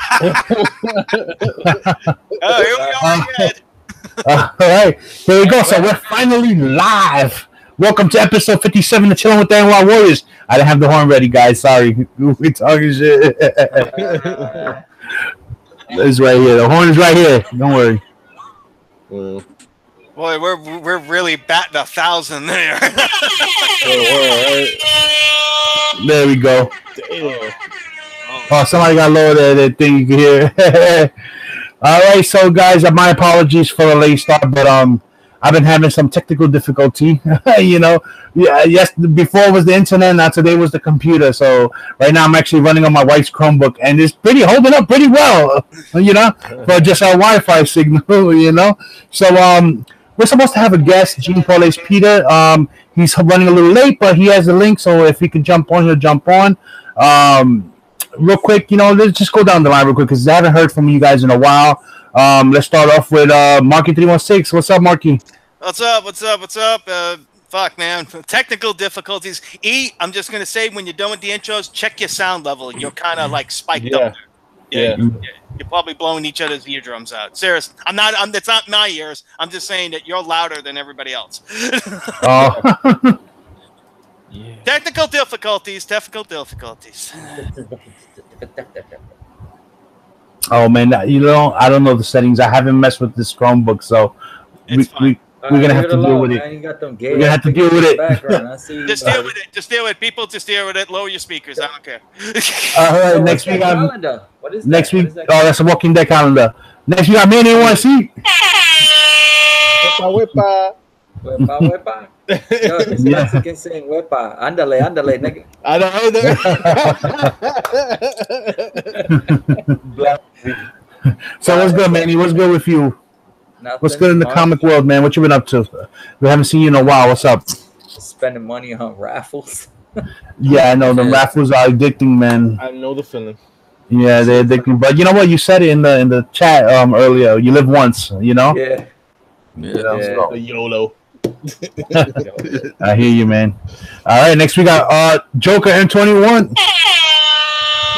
Oh, here we go again. All right, here we go. So we're finally live. Welcome to episode 57 of Chillin with the NY Warriors. I didn't have the horn ready, guys. Sorry, we talking shit. It's right here. The horn is right here. Don't worry. Boy, we're really batting 1,000 there. There we go. Oh, somebody got lower there. That thing you can hear. All right, so guys, my apologies for the late start, but I've been having some technical difficulty. Yes, before was the internet, now today was the computer. So right now I'm actually running on my wife's Chromebook, and it's holding up pretty well, for just our Wi-Fi signal, So we're supposed to have a guest, Genepaulacepeter. He's running a little late, but he has a link, so if he can jump on, he'll jump on. Real quick, let's just go down the line real quick because I haven't heard from you guys in a while. Let's start off with Marky316. What's up, Marky? What's up? Fuck, man. Technical difficulties. I'm just going to say, when you're done with the intros, check your sound level. You're kind of like spiked up there. Yeah. You're probably blowing each other's eardrums out. Serious. It's not my ears. I'm just saying that you're louder than everybody else. Yeah. Technical difficulties. Oh man, I don't know the settings. I haven't messed with this Chromebook, so we're gonna have to deal with it. We're gonna have to deal with it. Just deal with it. Just deal with it. People, just deal with it. Lower your speakers. I don't care. All right, next week. What is that? Next week. Oh, that's a Walking Dead calendar. Next week, I may want to see. Wepa. Yo, this Mexican saying wepa. Ándale, nigga. I don't know. So what's good, Manny? What's good with you? Nothing. What's good in the comic world, man? What you been up to? We haven't seen you in a while. What's up? Spending money on raffles. Yeah, I know the raffles are addicting, man. I know the feeling. Yeah, they're addicting. But you know what? You said it in the chat earlier. You live once, Yeah. So. YOLO. I hear you, man. All right, next we got Joker M21.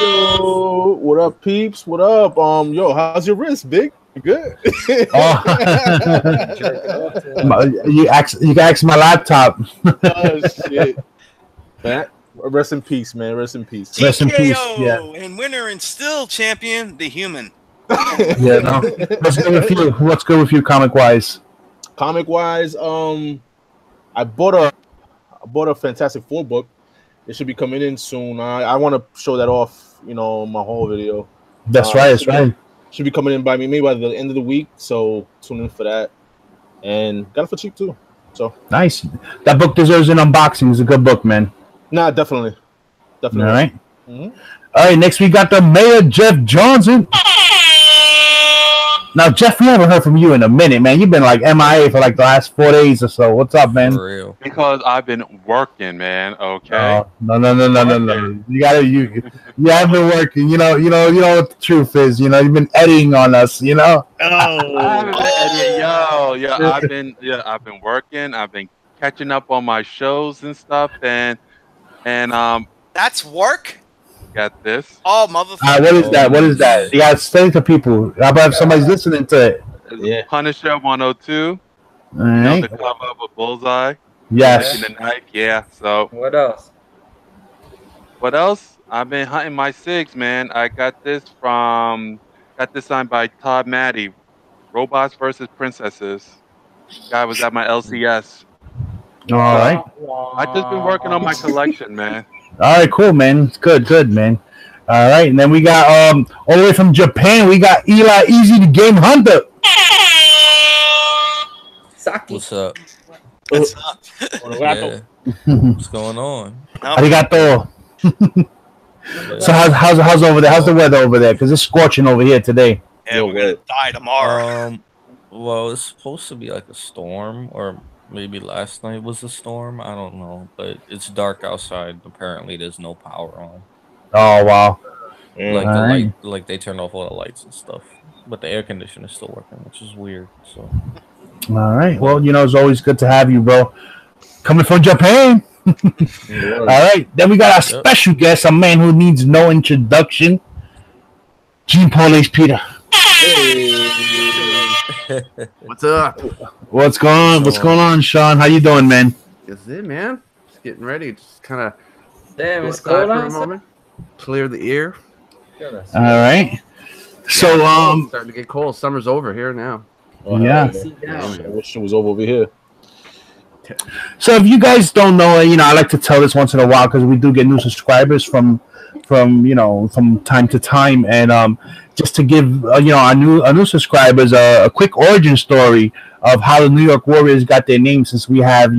Yo, what up, peeps? What up? Yo, how's your wrist, big? You good? You can ask my laptop. Oh shit. Man, rest in peace, man. Rest in peace. TKO, Rest in peace. Yeah. And winner and still champion, the Human. Yeah, no. What's good with you? What's good with you, comic wise? Comic wise, I bought a Fantastic Four book. It should be coming in soon. I want to show that off, my whole video. That's right. That's right. Should be coming in maybe by the end of the week. So tune in for that. And got it for cheap too. So nice. That book deserves an unboxing. It's a good book, man. Nah, definitely. All right. Mm-hmm. All right. Next we got the Mayor Jeff Johnson. Now, Jeff, we haven't heard from you in a minute, man. You've been like MIA for like the last 4 days or so. What's up, man? For real. Because I've been working, man. Okay. Oh, no. You have been working. You know what the truth is. You've been editing on us. Oh. I've been working. I've been catching up on my shows and stuff, and That's work. Got this. Oh, motherfucker. What is that? You gotta say it to people. How about if somebody's listening to it? Yeah. Punisher 102. All right. The cover of a bullseye. Yes. And the knife. Yeah. So. What else? I've been hunting my SIGs, man. I got this signed by Todd Matty. Robots versus Princesses. Guy was at my LCS. All right. I've just been working on my collection, man. All right, cool, man. It's good, man. All right, and then we got all the way from Japan, we got Eli Easy, the Game Hunter. Saki. What's up? What's up? Yeah. What's going on? Arigato. So how's over there? How's the weather over there? Because it's scorching over here today. Yeah, we're gonna die tomorrow. Well, it's supposed to be like a storm, or maybe last night was a storm. I don't know, but it's dark outside. Apparently, there's no power on. Oh wow! Like they turned off all the lights and stuff, but the air conditioner is still working, which is weird. So. All right. Well, it's always good to have you, bro. Coming from Japan. All right. Then we got our special guest, a man who needs no introduction. Genepaulacepeter. Hey. What's up? What's going on? What's going on, Sean? How you doing, man? That's it, man. Just getting ready. Just kind of damn, it's cold for a moment. Clear the air. All right. So, it's starting to get cold. Summer's over here now. Yeah. I wish it was over here. So if you guys don't know, I like to tell this once in a while because we do get new subscribers from time to time, and just to give our new subscribers a quick origin story of how the New York Warriors got their name, since we have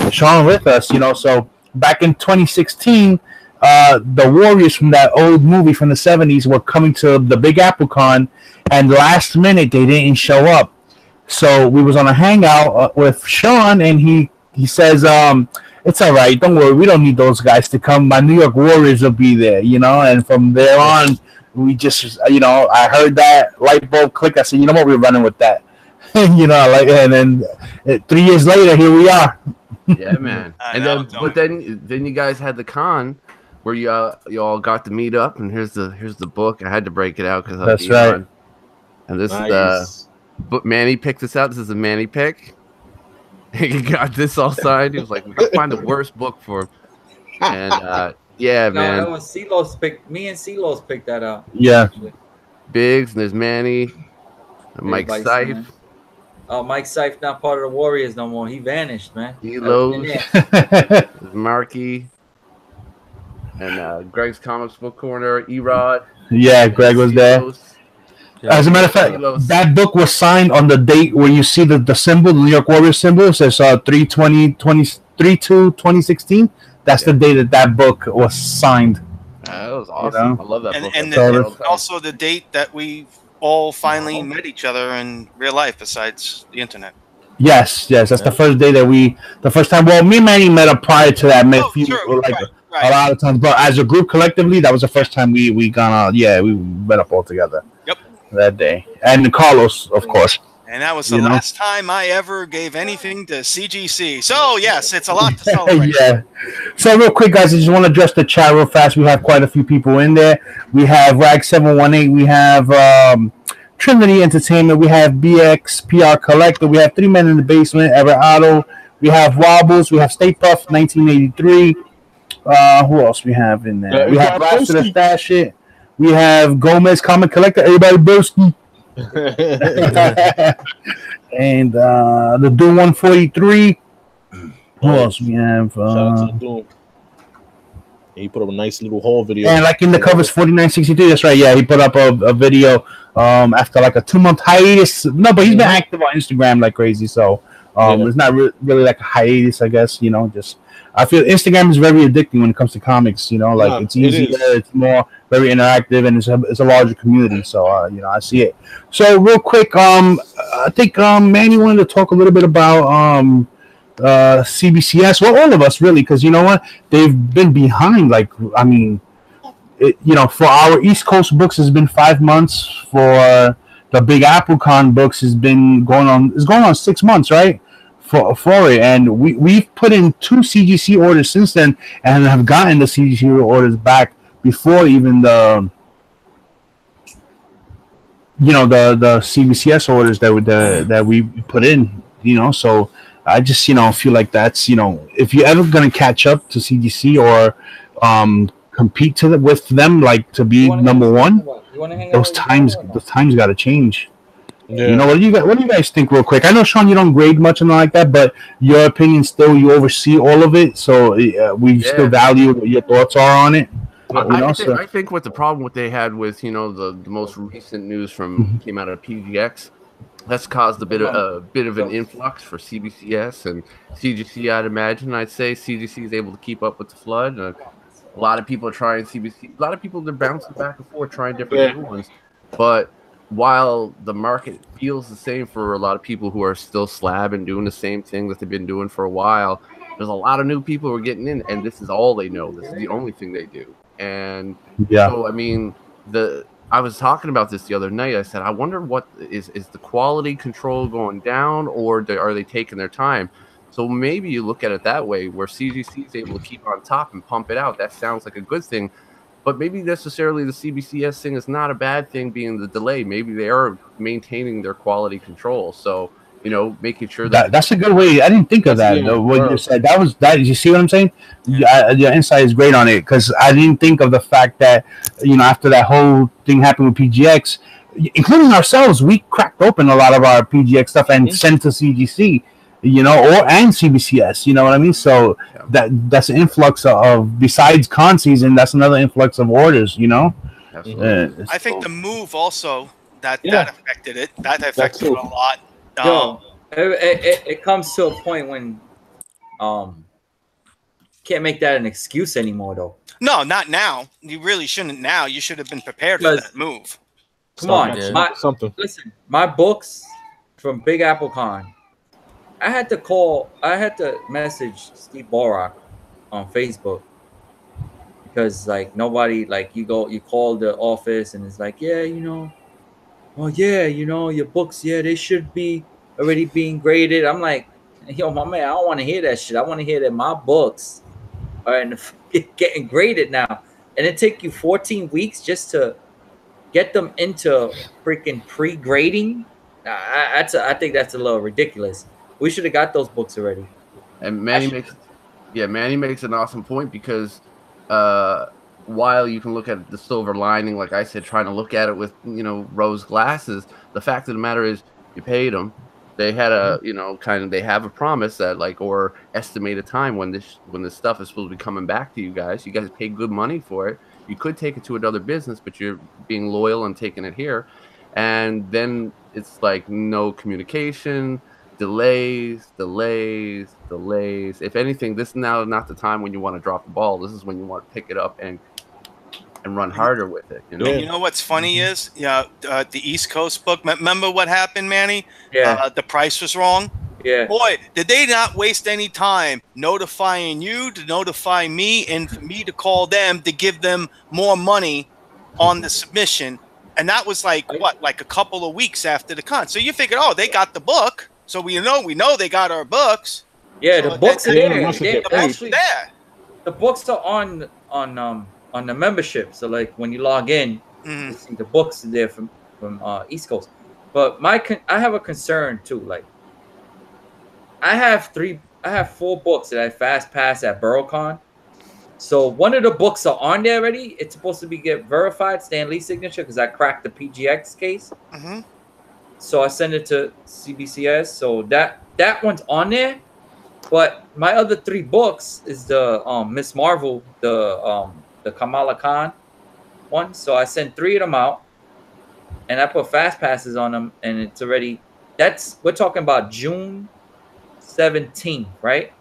Sean with us. So back in 2016, the Warriors from that old movie from the 70s were coming to the Big Apple Con, and last minute they didn't show up. So we was on a hangout with Sean, and he says, it's all right, don't worry, we don't need those guys to come. My New York Warriors will be there, and from there on, we just, I heard that light bulb click. I said, you know what, we're running with that. And then 3 years later, here we are. Yeah, man. Then you guys had the con where you all got to meet up, and here's the book. I had to break it out because that's right. And this is the. But Manny picked this out. This is a Manny pick. He got this all signed. He was like, "We can find the worst book for him." And yeah, man. That was CeeLo's pick. Me and CeeLo's picked that out. Yeah. Biggs, and there's Manny, Mike Seif. Oh, Mike Seif not part of the Warriors no more. He vanished, man. There's Markey, and Greg's Comics Book Corner. Erod. Yeah, Greg was there. As a matter of fact, that book was signed on the date where you see the symbol, the New York Warriors symbol. It says 3/2/2016. That's the day that book was signed. That was awesome. I love that book. And also the date that we all finally met each other in real life, besides the internet. Yes. That's the first day that the first time. Well, me and Manny met up prior to that. A lot of times, but as a group collectively, that was the first time we got out. Yeah, we met up all together. Yep. That day, and Carlos, of course. And that was the last time I ever gave anything to CGC. So yes, it's a lot to celebrate. Yeah. So real quick, guys, I just want to address the chat real fast. We have quite a few people in there. We have Rag718. We have Trinity Entertainment. We have BX PR Collector. We have Three Men in the Basement. Everett Otto. We have Wobbles. We have Stay Puff 1983. Who else we have in there? We have Blast to the Stash Shit. We have Gomez Comic Collector. Everybody Broski. And the Doom 143. Who else we have? Shout out to the Doom. He put up a nice little haul video. And like in the covers 4963. That's right. Yeah, he put up a video after like a 2-month hiatus. No, but he's been active on Instagram like crazy. So it's not really like a hiatus, I guess. Just I feel Instagram is very addicting when it comes to comics. It's easier, it's more very interactive, and it's a larger community. So I see it. So real quick, I think Manny wanted to talk a little bit about CBCS. Well, all of us really, because you know what, they've been behind. For our East Coast books, it's been 5 months. For the Big Apple Con books, it's going on 6 months, right? For it, and we've put in 2 CGC orders since then, and have gotten the CGC orders back before even the CBCS orders that we put in. So I just feel like that's if you're ever gonna catch up to CGC or compete with them, like to be number one, those times got to change. Yeah. What do you guys think real quick? I know, Sean, you don't grade much and like that, but your opinion still, you oversee all of it, so we still value what your thoughts are on it. I think what the problem what they had with the most recent news came out of PGX, that's caused a bit of an influx for CBCS and CGC. I'd say CGC is able to keep up with the flood. A lot of people are trying CBC. A lot of people, they're bouncing back and forth trying different new ones, but while the market feels the same for a lot of people who are still slab and doing the same thing that they've been doing for a while, there's a lot of new people who are getting in, and this is all they know. This is the only thing they do. And so, I mean, I was talking about this the other night. I said, I wonder what is the quality control going down, or are they taking their time? So maybe you look at it that way, where CGC is able to keep on top and pump it out. That sounds like a good thing. But maybe necessarily the CBCS thing is not a bad thing, being the delay. Maybe they are maintaining their quality control. So, making sure that's a good way. I didn't think of that. What you said, that was that. You see what I'm saying? Yeah. Your insight is great on it, because I didn't think of the fact that after that whole thing happened with PGX, including ourselves, we cracked open a lot of our PGX stuff and sent to CGC. And CBCS, you know what I mean? So that's an influx of, besides con season, that's another influx of orders, Absolutely. I think the move also that affected it. That affected it a lot. It comes to a point when can't make that an excuse anymore, though. No, not now. You really shouldn't now. You should have been prepared for that move. Come on. Listen, my books from Big Apple Con, I had to message Steve Borak on Facebook, because nobody, you call the office and it's like, your books, they should be already being graded. I'm like, yo, my man, I don't want to hear that shit. I want to hear that my books are getting graded now. And it take you 14 weeks just to get them into freaking pre-grading. I think that's a little ridiculous. We should have got those books already. And Manny makes an awesome point, because while you can look at the silver lining, like I said, trying to look at it with rose glasses, the fact of the matter is you paid them. They had they have a promise that or estimated time when this stuff is supposed to be coming back to you guys. You guys paid good money for it. You could take it to another business, but you're being loyal and taking it here. And then it's no communication, delays. If anything, this is now not the time when you want to drop the ball. This is when you want to pick it up and run harder with it. You know what's funny is, the East Coast book. Remember what happened, Manny? Yeah. The price was wrong. Yeah. Boy, did they not waste any time notifying you to notify me, and for me to call them to give them more money on the submission. And that was a couple of weeks after the con. So you figured, they got the book. So we know they got our books. Yeah, the books are there. The books are there. The books are on the membership. So when you log in, you see the books are there from East Coast. But I have a concern too. I have 4 books that I fast pass at BurrowCon. So one of the books are on there already. It's supposed to get verified, Stan Lee's signature, because I cracked the PGX case. So I send it to CBCS. So that one's on there. But my other 3 books is the Miss Marvel, the Kamala Khan one. So I sent 3 of them out, and I put fast passes on them, and it's already. We're talking about June 17th, right?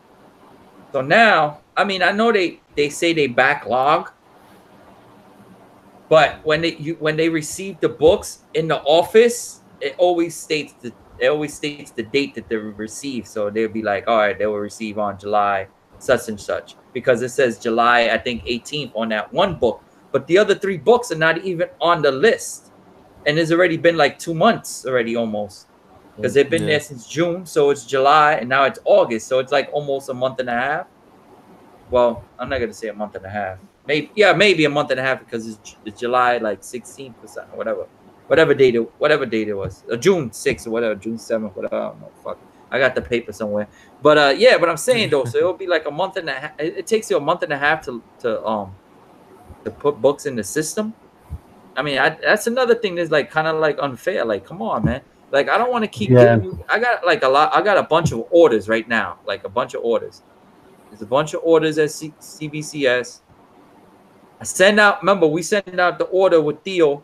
So now, I know they say they backlog, but when they receive the books in the office, it always states the date that they receive. So they'll be like, all right, they will receive on July such and such, because it says July, I think 18th on that one book, but the other 3 books are not even on the list, and it's already been 2 months already almost. Because they've been there since June, so it's July, and now it's August, so it's almost a month and a half. Well, I'm not gonna say a month and a half. Maybe a month and a half, because it's July 16% or whatever date it was, June 6th or whatever, June 7th, whatever. I don't know. Fuck, I got the paper somewhere. But but I'm saying though, so it'll be a month and a half. It takes you a month and a half to put books in the system. That's another thing that's kind of unfair. Come on, man. I don't want to keep giving you. I got I got a bunch of orders right now. A bunch of orders. There's a bunch of orders at CBCS. I send out. Remember, we sent out the order with Theo.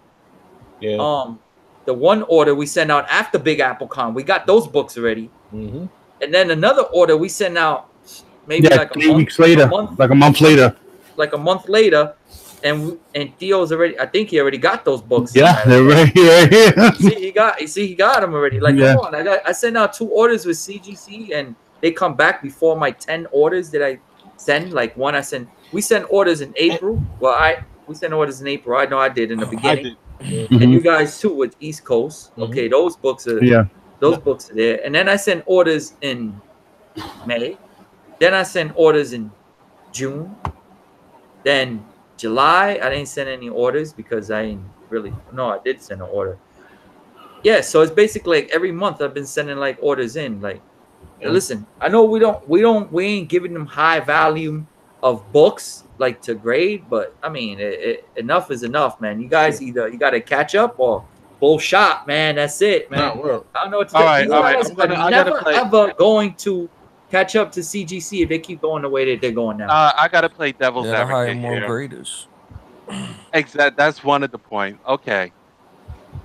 Yeah. The one order we sent out after Big Apple Con. We got those books already. And then another order we sent out maybe 3 weeks later, a month later. And Theo's already. I think he already got those books. Yeah, they're right here. he got them already. Come on, I sent out 2 orders with CGC, and they come back before my 10 orders that I send. We sent orders in April. Well, we sent orders in April. I know I did in the beginning, and you guys too with East Coast. Okay, those books are books are there. And then I sent orders in May. Then I sent orders in June. Then July, I didn't send any orders because I didn't really. No, I did send an order. Yeah, so it's basically like every month I've been sending like orders in. Like, listen, I know we ain't giving them high volume of books like to grade, but I mean, enough is enough, man. You guys either you got to catch up or bullshot, man. That's it, man. Nah, I don't know what to all tell right, you. all right. Guys are never ever going to catch up to CGC if they keep going the way that they're going now. I gotta play devil's advocate hire more here. graders. Exactly. That's one of the points. Okay.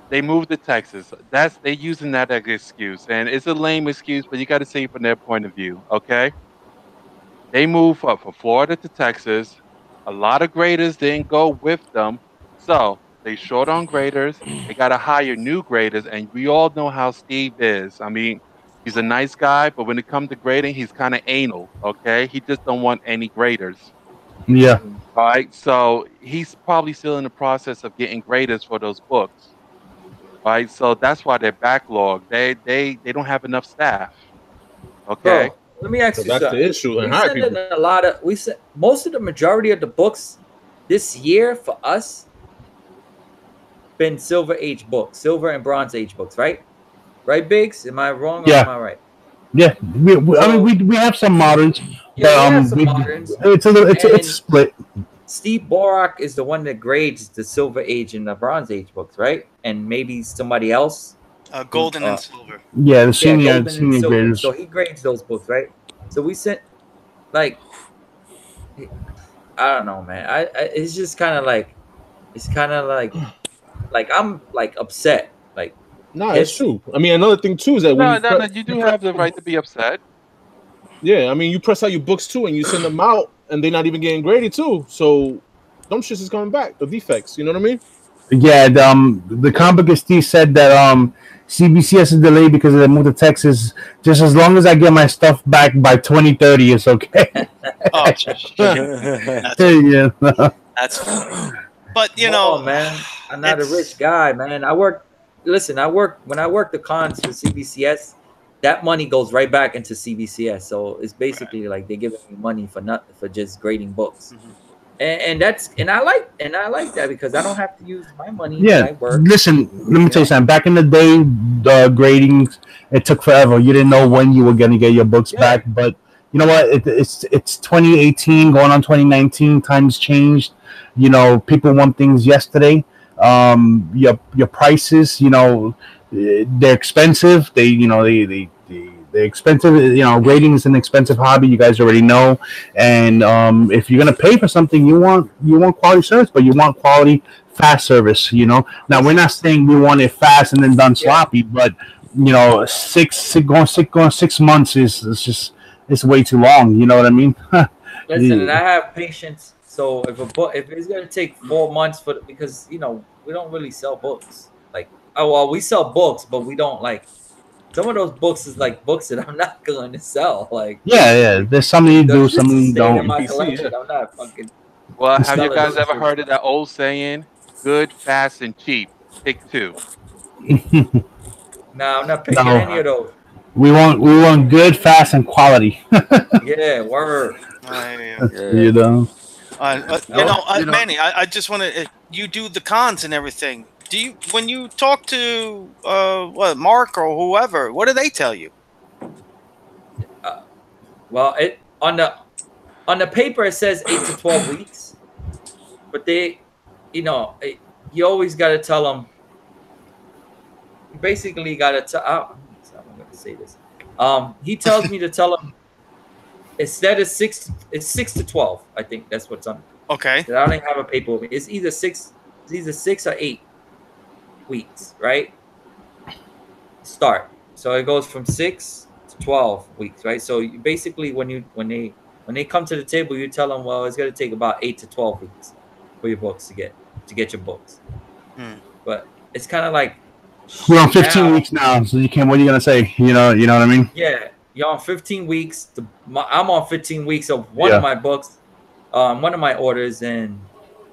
They moved to Texas. They're using that as an excuse, and it's a lame excuse, but you got to see it from their point of view. Okay. They moved up from Florida to Texas. A lot of graders didn't go with them, so they short on graders. They got to hire new graders, and we all know how Steve is. I mean, he's a nice guy, but when it comes to grading, he's kind of anal. Okay, he just don't want any graders. Yeah. All right. So he's probably still in the process of getting graders for those books. Right. So that's why they're backlogged. They don't have enough staff. Okay. Bro, let me ask you that's something. the issue. And We sent most of the majority of the books this year for us been Silver Age books, Silver and Bronze Age books, right? Right, Biggs? Am I wrong or am I right? Yeah, I mean, we have some moderns. Yeah, we have some moderns. It's split. Steve Borak is the one that grades the Silver Age and the Bronze Age books, right? And maybe somebody else. Golden and Silver. Yeah, the senior graders. So he grades those books, right? So we sent, like, I don't know, man. It's just kind of like, I'm like upset. Like, no, it's true. I mean, another thing too is that when you do have the right to be upset. Yeah, I mean, you press out your books too, and you send them out, and they're not even getting graded too. So, them shits is coming back. The defects, you know what I mean? Yeah, the comic Steve said that CBCS is delayed because they moved to Texas. Just as long as I get my stuff back by 2030, it's okay. That's but you know, man, I'm not a rich guy, man. when I work the cons for CBCS, that money goes right back into CBCS. So it's basically like they're giving me money for just grading books. And I like that because I don't have to use my money. Yeah, listen, let me tell you something. Back in the day, the grading, it took forever. You didn't know when you were gonna get your books back. But you know what? It's 2018 going on 2019. Times changed. You know, people want things yesterday. Your prices, you know, they're expensive. They're expensive. You know, grading is an expensive hobby. You guys already know. And if you're gonna pay for something, you want quality service, but you want quality, fast service. You know. Now we're not saying we want it fast and then done sloppy, but you know, 6 months is it's way too long. You know what I mean? Listen, and I have patience. So if it's gonna take 4 months because you know we don't really sell books. Like, we sell books, but we don't like. Some of those books is like books that I'm not going to sell. Like, there's some you do, some you don't. In my collection. I'm not fucking. Well, have you guys ever heard of that old saying? Good, fast, and cheap. Pick two. No, I'm not picking any of those. We want good, fast, and quality. Yeah, word. You know. Manny, I just want to. You do the cons and everything. Do you, when you talk to Mark or whoever, what do they tell you? Well, on the paper it says 8 to 12 weeks, but they, you always got to tell them. You basically got to tell. I'm going to say this. He tells me to tell him instead of 6, it's 6 to 12. I think that's what's on. Okay. I don't even have a paper with me. It's either 6 or 8 weeks, right? Start. So it goes from 6 to 12 weeks, right? So you basically when they come to the table, you tell them, well, it's gonna take about 8 to 12 weeks for your books to get your books. But it's kind of like we're on 15 weeks now, so you can't. What are you gonna say? You know what I mean? Yeah, you're on 15 weeks. I'm on 15 weeks of one of my books, one of my orders, and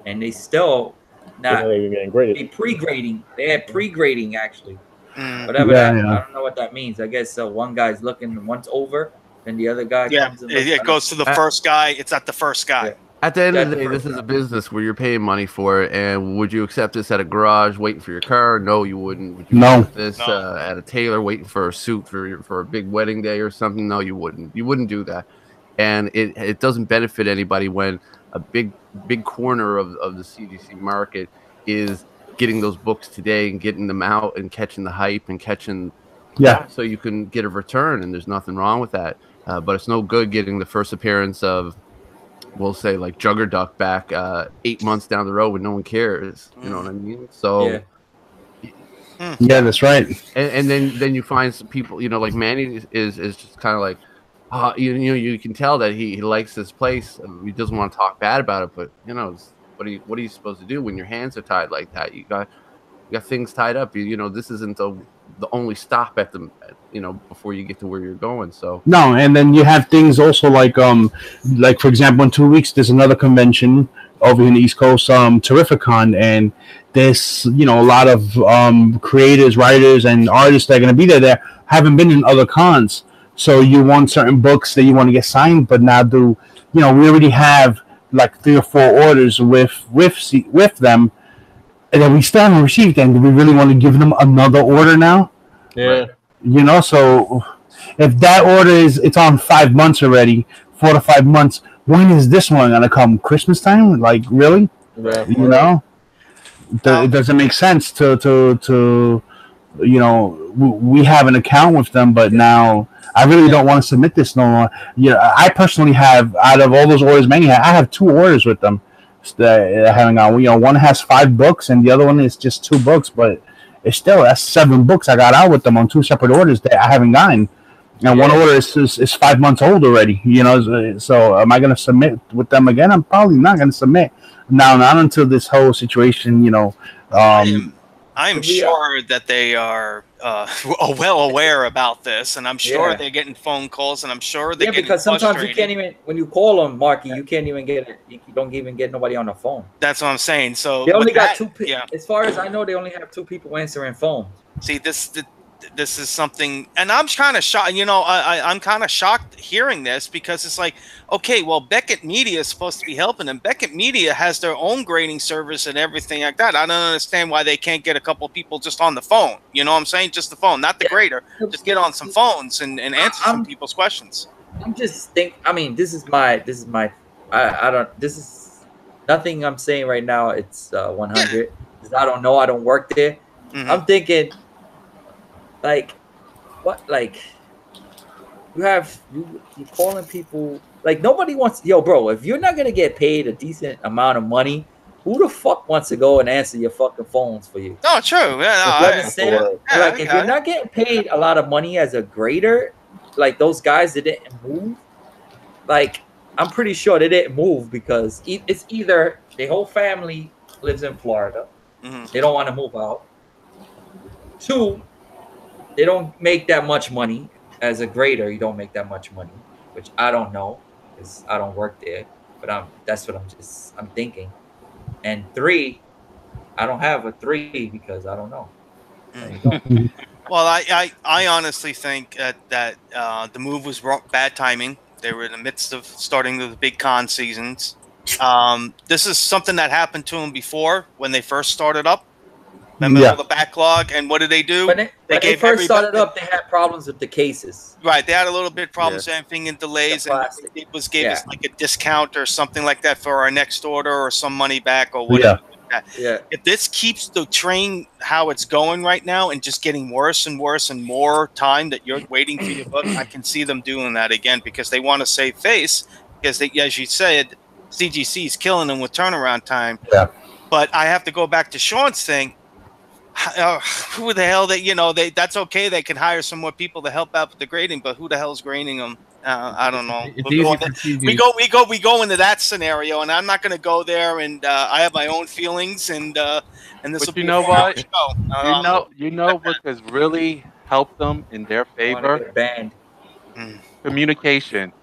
they still. Not they pre-grading. They had pre-grading actually. Whatever that. I don't know what that means. I guess one guy's looking once over, and the other guy comes. And it goes to the first guy. It's not the first guy. At the end of the day, this is a business where you're paying money for it. And would you accept this at a garage waiting for your car? No, you wouldn't. Would you accept this at a tailor waiting for a suit for a big wedding day or something? No, you wouldn't. You wouldn't do that. And it doesn't benefit anybody when a big corner of the CGC market is getting those books today and getting them out and catching the hype and catching so you can get a return, and there's nothing wrong with that. But it's no good getting the first appearance of, we'll say, like Juggerduck back 8 months down the road when no one cares. You know what I mean? So yeah, that's right. And then you find some people, like Manny is just kind of like, you can tell that he likes this place. He doesn't want to talk bad about it, but what are you supposed to do when your hands are tied like that? You got things tied up. This isn't the only stop at the before you get to where you're going. So no, and then you have things also like for example, in 2 weeks there's another convention over in the East Coast, Terrificon, and there's a lot of creators, writers, and artists that are going to be there haven't been in other cons. So you want certain books that you want to get signed, but now we already have like 3 or 4 orders with them, and then we still haven't received them. Do we really want to give them another order now? Yeah. So if that order it's on 5 months already, 4 to 5 months, when is this one gonna come? Christmas time? Like, really? Yeah. It doesn't make sense to we have an account with them, but now I really don't want to submit this no more. I personally have, out of all those orders many, I have 2 orders with them that I haven't gone. One has 5 books and the other one is just 2 books, but it's still, that's 7 books I got out with them on 2 separate orders that I haven't gotten. And one order is 5 months old already. So am I going to submit with them again? I'm probably not going to submit now, not until this whole situation. I'm sure that they are well aware about this, and I'm sure they're getting phone calls, and I'm sure they're getting because sometimes you can't even, when you call them, Marky, you can't even you don't even get nobody on the phone. That's what I'm saying. So they only got 2 people. As far as I know, they only have 2 people answering phones. See, this is something, and I'm kind of shocked. I'm kind of shocked hearing this, because it's like, okay, well, Beckett Media is supposed to be helping them. Beckett Media has their own grading service and everything like that. I don't understand why they can't get a couple of people just on the phone. You know what I'm saying? Just the phone, not the grader. Just get on some phones and answer some people's questions. I'm just this is my. I don't. This is nothing I'm saying right now. It's 100. I don't know. I don't work there. Mm-hmm. I'm thinking, you calling people, like, nobody wants, bro, if you're not gonna get paid a decent amount of money, who the fuck wants to go and answer your fucking phones for you? No, true. If you're not getting paid a lot of money as a grader, like those guys that didn't move, like, I'm pretty sure they didn't move because it's either their whole family lives in Florida, they don't want to move out. 2, they don't make that much money. As a grader, you don't make that much money, which I don't know because I don't work there. But that's what I'm thinking. And 3, I don't have a 3 because I don't know. Well, I honestly think that the move was bad timing. They were in the midst of starting the big con seasons. This is something that happened to them before when they first started up. Remember all the backlog, and what did they do? When they first started up, they had problems with the cases. Right, they had a little bit of problems, everything in delays, and it gave us like a discount or something like that for our next order, or some money back, or whatever. If this keeps the train how it's going right now and just getting worse and worse and more time that you're waiting for your book, I can see them doing that again because they want to save face. Because as you said, CGC is killing them with turnaround time. Yeah. But I have to go back to Sean's thing. Who the hell that's okay. They can hire some more people to help out with the grading, but who the hell is grading them? I don't know. We go into that scenario, and I'm not going to go there. And I have my own feelings, and this. But you know what? You know what has really helped them in their favor? Banned. Communication.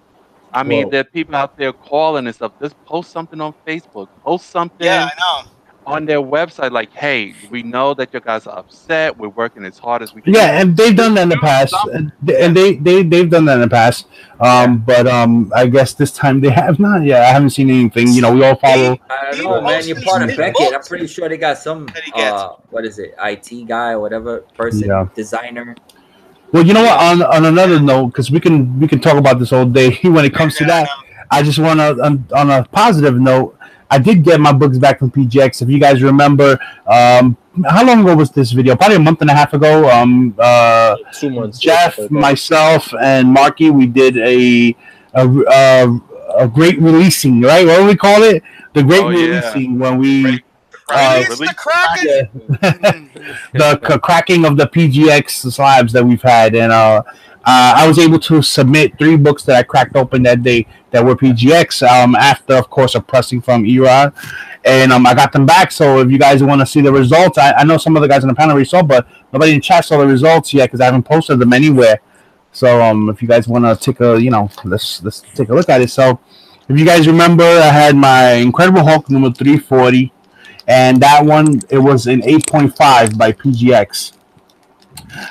I mean, there are people out there calling and stuff. Just post something on Facebook. Post something. Yeah, I know. on their website, like, hey, we know that you guys are upset. We're working as hard as we can. Yeah, and they've done that in the past, and they've done that in the past. But I guess this time they have not. Yeah, I haven't seen anything. You know, we all follow. I don't know, man. You're part of Beckett. I'm pretty sure they got some. What is it? IT guy or whatever person, designer. Well, you know what? On another note, because we can talk about this all day. When it comes to that, I just want to on a positive note. I did get my books back from PGX. If you guys remember, how long ago was this video? Probably a month and a half ago. 2 months. Jeff, myself, and Marky, we did a great releasing, right? What do we call it? The great releasing when we release the Kraken. the cracking of the PGX slabs that we've had, and I was able to submit 3 books that I cracked open that day that were PGX. After, of course, a pressing from Erod, and I got them back. So if you guys want to see the results, I know some of the guys on the panel already saw, but nobody in chat saw the results yet because I haven't posted them anywhere. So if you guys want to take a, let's take a look at it. So if you guys remember, I had my Incredible Hulk number 340, and that one, it was an 8.5 by PGX.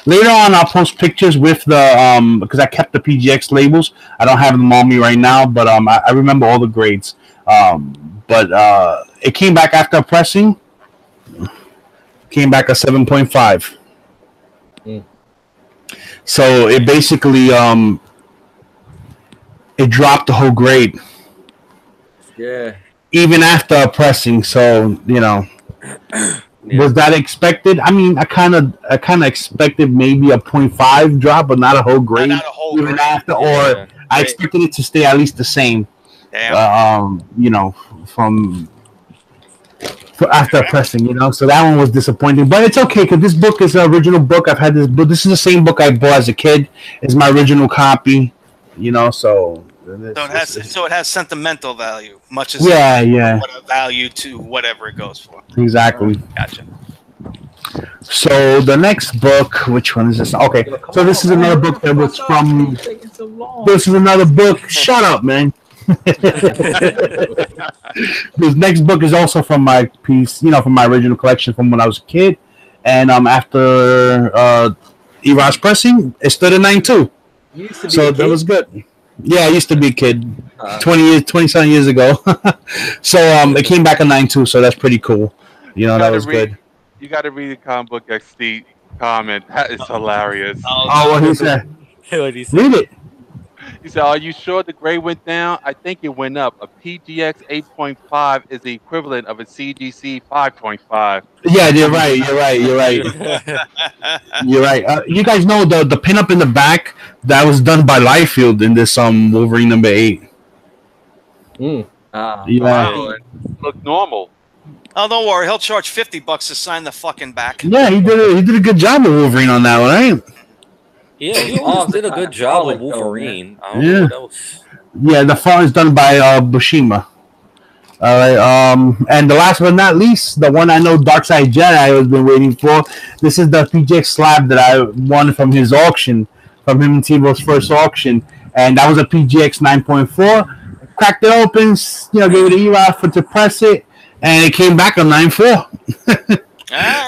Later on, I'll post pictures with the because I kept the PGX labels. I don't have them on me right now, but I remember all the grades. But it came back after pressing. Came back a 7.5. So it basically it dropped the whole grade. Yeah. Even after pressing, so was that expected? I mean, I kind of expected maybe a 0.5 drop, but not a whole grade. Not a whole even grade. after, or I expected it to stay at least the same. Damn. From after pressing, so that one was disappointing. But it's okay because this book is an original book. I've had this book. This is the same book I bought as a kid. It's my original copy. So. So it has sentimental value, much as what a value to whatever it goes for. Exactly. Gotcha. So the next book, which one is this? Okay, so this is another book that was from. This is another book. Shut up, man. This next book is also from my piece, from my original collection from when I was a kid, and after Erod's pressing, it stood at 9.2. So that was good. Yeah, I used to be a kid, 20-something years ago. So it came back at 9.2, so that's pretty cool. That was good. You got to read the comic book XD comment. That is hilarious. What he said? Read it. He said, "Are you sure the grade went down? I think it went up. A PGX 8.5 is the equivalent of a CGC 5.5. Yeah, you're right. You're right. You guys know the pinup in the back that was done by Liefeld in this Wolverine number 8. Wow, it looked normal. Oh, don't worry. He'll charge $50 to sign the fucking back. Yeah, he did a good job with Wolverine on that one, right? Yeah, he always did a good job with Wolverine. Yeah, the font is done by Bushima. All right. And the last but not least, the one I know Darkseid Jedi has been waiting for. This is the PGX slab that I won from his auction, from him and Tebow's first auction, and that was a PGX 9.4. Cracked it open, gave it a Erod to press it, and it came back on 9.4.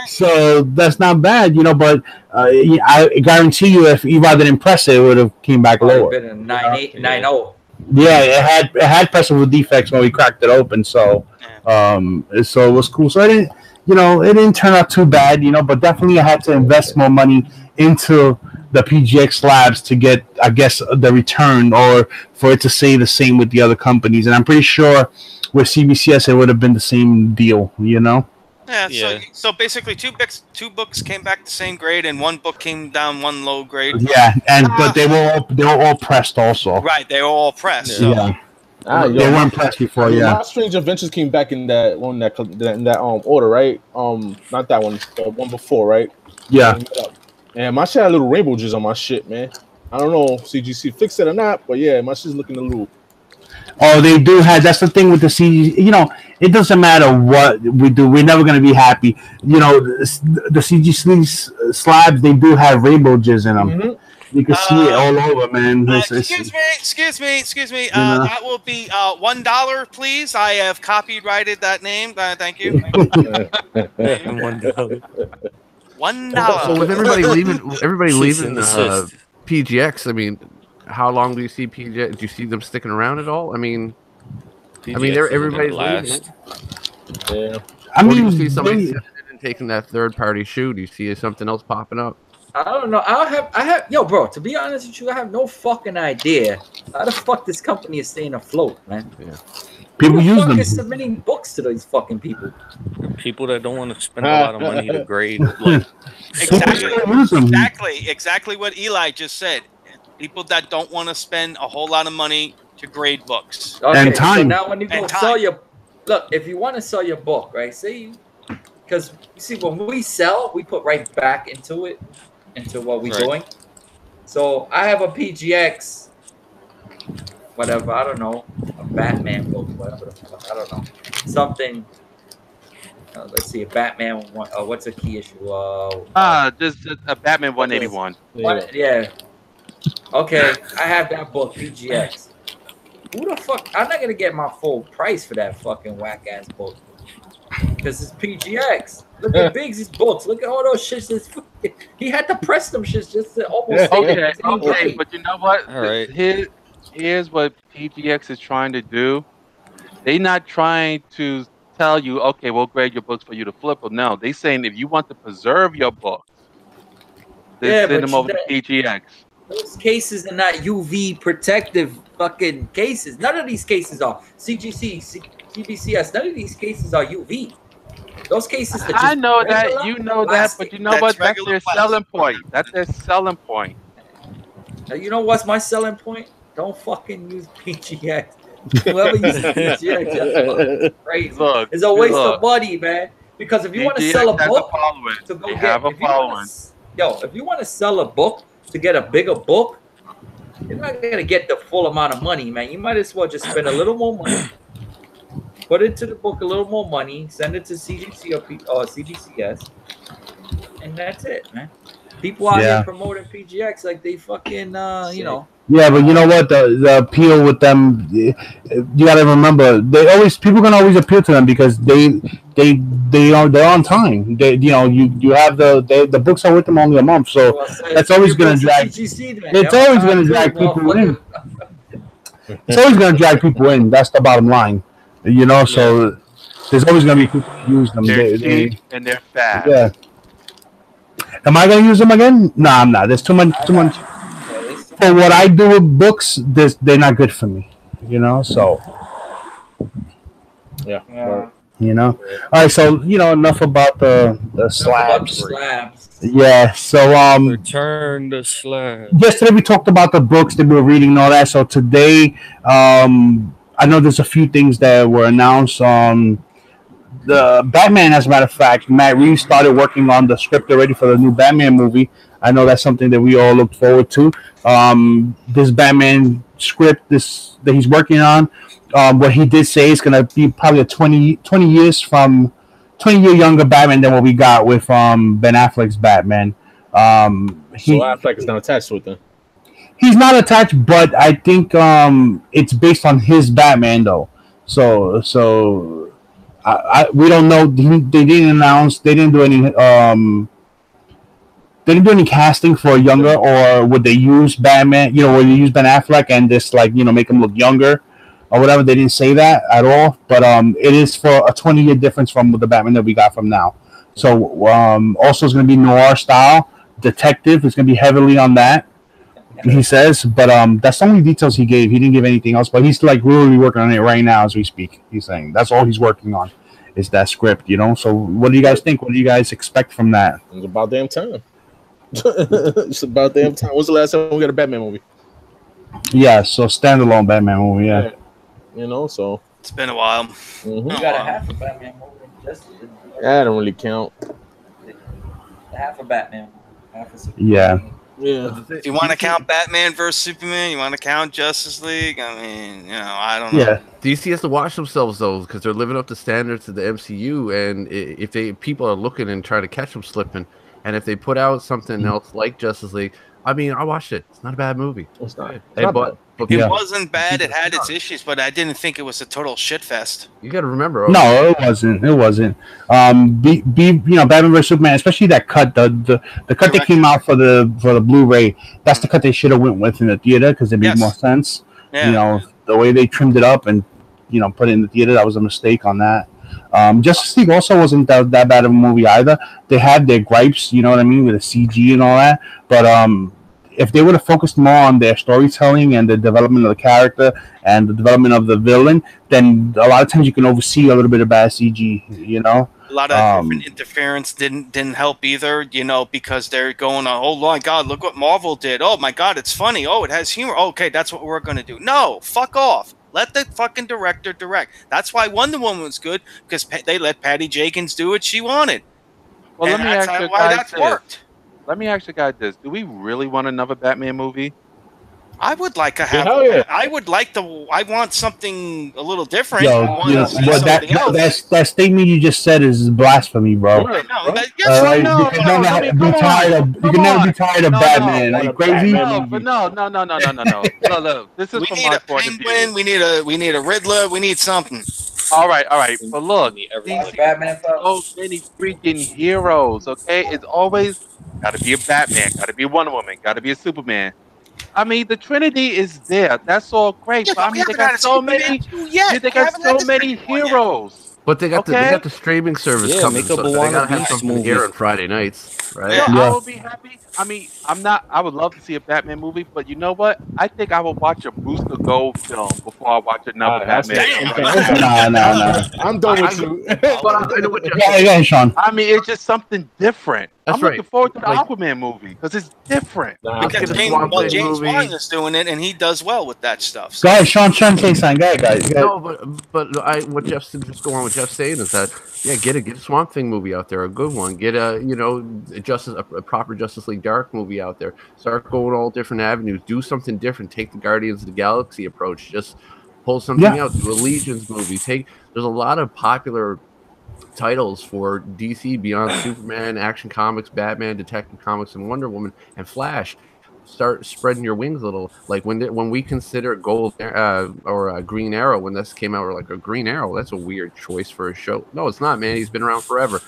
So that's not bad, but I guarantee you if Erod didn't press it, it would have came back lower. Been a 9.8, 9.0. Yeah, it had pressable defects when we cracked it open, so it was cool. So it didn't turn out too bad, but definitely I had to invest more money into the PGX slabs to get, I guess, the return, or for it to stay the same with the other companies. And I'm pretty sure with CBCS it would have been the same deal, Yeah. So basically, two books came back the same grade, and one book came down one low grade. Yeah, but they were all pressed also. Right, they were all pressed. Yeah. They weren't pressed before. Yeah. My Strange Adventures came back in that one in that order, right? Not that one, the one before, right? Yeah. And my shit had little rainbow jizz on my shit, man. I don't know if CGC fixed it or not, but yeah, my shit's looking a little. Oh, they do have. That's the thing with the CG. It doesn't matter what we do. We're never going to be happy. The CG slabs, they do have rainbow jizz in them. You can see it all over, man. Excuse me. That will be $1, please. I have copyrighted that name. Thank you. $1. So with everybody leaving PGX, I mean, how long do you see PGX? Do you see them sticking around at all? I mean, everybody's leaving. Yeah. I mean, do you see somebody taking that third-party shoe? Do you see something else popping up? I don't know. Yo, bro, to be honest with you, I have no fucking idea how the fuck this company is staying afloat, man. Yeah. People use them. Is submitting books to these fucking people. People that don't want to spend a lot of money to grade. Like, exactly what Eli just said. People that don't want to spend a whole lot of money to grade books. Okay, and time. So now when you go sell if you want to sell your book, right? Because you see, when we sell, we put right back into what we're doing. So I have a PGX, whatever, I don't know, a Batman book, whatever the fuck, I don't know, something. Let's see, a Batman. What's a key issue? Just a Batman 181. Yeah. Okay, I have that book, PGX. Who the fuck? I'm not gonna get my full price for that fucking whack ass book because it's PGX. Look at Biggs' books. Look at all those shits. He had to press them shits just to almost. Okay, but you know what? All right. Here's what PGX is trying to do. They're not trying to tell you, okay, we'll grade your books for you to flip them. No, they're saying if you want to preserve your books, then send them over to PGX. Those cases are not UV protective fucking cases. None of these cases are CBCS. None of these cases are UV. Those cases are just I know that, you know that, but you know what? That's their selling point. That's their selling point. Now, you know what's my selling point? Don't fucking use PGX. Whoever uses PGX, that's fucking crazy. It's a waste of money, man. Because if you want to sell a book to go get, if you want to sell a book to get a bigger book, you're not gonna get the full amount of money, man. You might as well just spend a little more money, put into the book a little more money, send it to CGC or CBCS, and that's it, man. People out here promoting PGX like they fucking, you know. Yeah, but you know what? The appeal with them, you gotta remember, people can always appeal to them because they're on time. You have the books are with them only a month, so that's always gonna drag. It's always gonna drag people in. It's always gonna drag people in. That's the bottom line, you know. So there's always gonna be people who use them. They're cheap and they're fast. Yeah. Am I gonna use them again? No, I'm not. There's too much. For what I do with books, they're not good for me, you know. So, yeah. You know. All right, so enough about the slabs. Yeah. So return the slab. Yesterday we talked about the books that we were reading and all that. So today, I know there's a few things that were announced. The Batman, as a matter of fact, Matt Reeves started working on the script already for the new Batman movie. I know that's something that we all look forward to. This Batman script that he's working on, what he did say is going to be probably a 20 year younger Batman than what we got with Ben Affleck's Batman. So Affleck is not attached to it then? He's not attached, but I think it's based on his Batman though. So we don't know. They didn't announce. They didn't do any. They didn't do any casting for younger, or would they use Batman? Would they use Ben Affleck and just make him look younger, or whatever? They didn't say that at all. But it is for a 20-year difference from the Batman that we got from now. So also it's going to be noir style, detective. It's going to be heavily on that. He says, but that's the only details he gave. He didn't give anything else. But he's really working on it right now as we speak. He's saying that's all he's working on is that script. So what do you guys think? What do you guys expect from that? It's about damn time. It's about damn time. When's the last time we got a Batman movie? Yeah, so standalone Batman movie. Yeah. So it's been a while. You got a half a Batman movie. I don't really count. Half a Batman. Half a Superman. Yeah. Yeah. If you want to count Batman versus Superman, you want to count Justice League. I mean, I don't know. Yeah. DC has to watch themselves though, because they're living up to standards of the MCU, and if people are looking and trying to catch them slipping, and if they put out something else like Justice League, I mean, I watched it. It's not a bad movie. It's not. It wasn't bad. It had its issues, but I didn't think it was a total shit fest. You got to remember. No, it wasn't. It wasn't. Batman vs Superman, especially that cut, the cut that came out for the Blu-ray. That's the cut they should have went with in the theater because it made more sense. Yeah. The way they trimmed it up and put it in the theater, that was a mistake on that. Justice League also wasn't that bad of a movie either. They had their gripes, you know what I mean, with the CG and all that. But if they would have focused more on their storytelling and the development of the character and the development of the villain, then a lot of times you can oversee a little bit of bad CG, A lot of different interference didn't help either, because they're going, oh my God, look what Marvel did. Oh my God, it's funny. Oh, it has humor. Okay, that's what we're going to do. No, fuck off. Let the fucking director direct. That's why Wonder Woman was good, because they let Patty Jenkins do what she wanted. Well, let me ask you why that worked. Let me ask you guys this: do we really want another Batman movie? I would like to have. I would like to. I want something a little different. That statement you just said is blasphemy, bro. You can never be tired of Batman. Are you crazy? No. Look, this is from my point of view. We need a Riddler. We need something. All right. But look, Batman, so many freaking heroes. Okay, it's always got to be a Batman, got to be a Wonder Woman, got to be a Superman. I mean, the Trinity is there. That's all great. Yeah, but I mean, they got so many. They got so many heroes. But they got the streaming service coming. So they gotta have something here on Friday nights, right? Yeah, I would be happy. I mean, I would love to see a Batman movie, but you know what? I think I would watch a Booster Gold film before I watch another Batman. No. I'm done with you. Yeah, Sean. I mean, it's just something different. I'm looking forward to the Aquaman movie because it's different. Because James Wan is doing it, and he does well with that stuff. So. Guys, Sean, say something. Guys. No, but what Jeff's just going on with Jeff's saying is that get a Swamp Thing movie out there, a good one. Get a a proper Justice League Dark movie out there. Start going all different avenues. Do something different. Take the Guardians of the Galaxy approach. Just pull something out. Do a Legions movie. There's a lot of popular titles for DC beyond Superman, Action Comics, Batman, Detective Comics, and Wonder Woman and Flash. Start spreading your wings a little. Like when we consider Gold or Green Arrow, when this came out, we're like, a Green Arrow, that's a weird choice for a show. No, it's not, man. He's been around forever.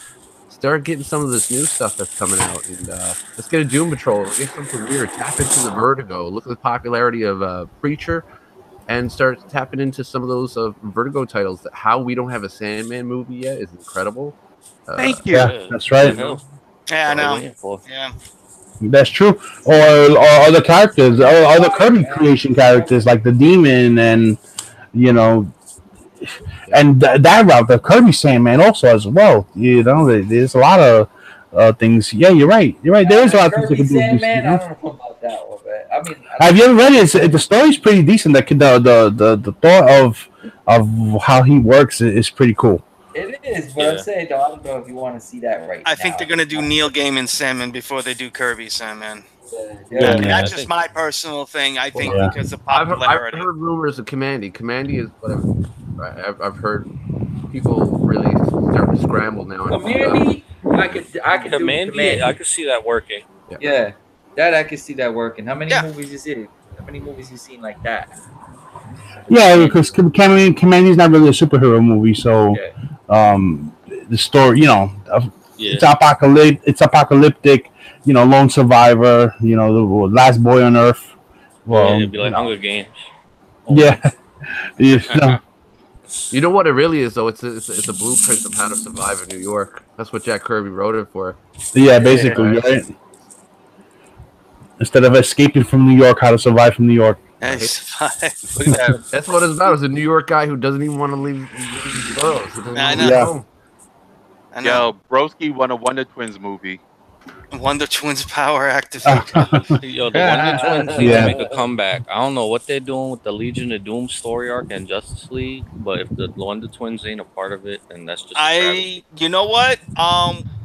Start getting some of this new stuff that's coming out, and let's get a Doom Patrol. Get something weird. Tap into the Vertigo. Look at the popularity of Preacher, and start tapping into some of those Vertigo titles. How we don't have a Sandman movie yet is incredible. Thank you. Yeah, that's right. Yeah, I know. Yeah. That's true. Or other characters, or other Kirby creation characters like the Demon, and and that route, the Kirby Sandman also as well. There's a lot of things. Yeah, you're right. There is a lot of things you can do. Sandman, I don't know about that one, but I mean, have you ever read it? The story's pretty decent. The thought of how he works is pretty cool. It is, but I'm saying, though, I don't know if you want to see that right now. I think they're going to do Neil Gaiman Sandman before they do Kirby Sandman. That's just my personal thing. I think because of popularity. I've heard rumors of Commandy. Commandy is whatever. I've heard people really start to scramble now. Commandy, I could do Commandy. I could see that working. Yeah, that I could see that working. How many movies is it? How many movies you seen like that? Yeah, because Commandy's not really a superhero movie, so the story, it's apocalyptic. Lone survivor. The last boy on Earth. Well, it'd be like Hunger Games. Yeah. You know what it really is, though? It's a blueprint of how to survive in New York. That's what Jack Kirby wrote it for. Yeah, basically, right? Instead of escaping from New York, how to survive from New York. That's what it's about. It's a New York guy who doesn't even want to leave the boroughs. I know. Yo, Broski won a Wonder Twins movie. Wonder Twins power activated. Yo, the Wonder Twins need to make a comeback. I don't know what they're doing with the Legion of Doom story arc and Justice League, but if the Wonder Twins ain't a part of it, then that's just you know what?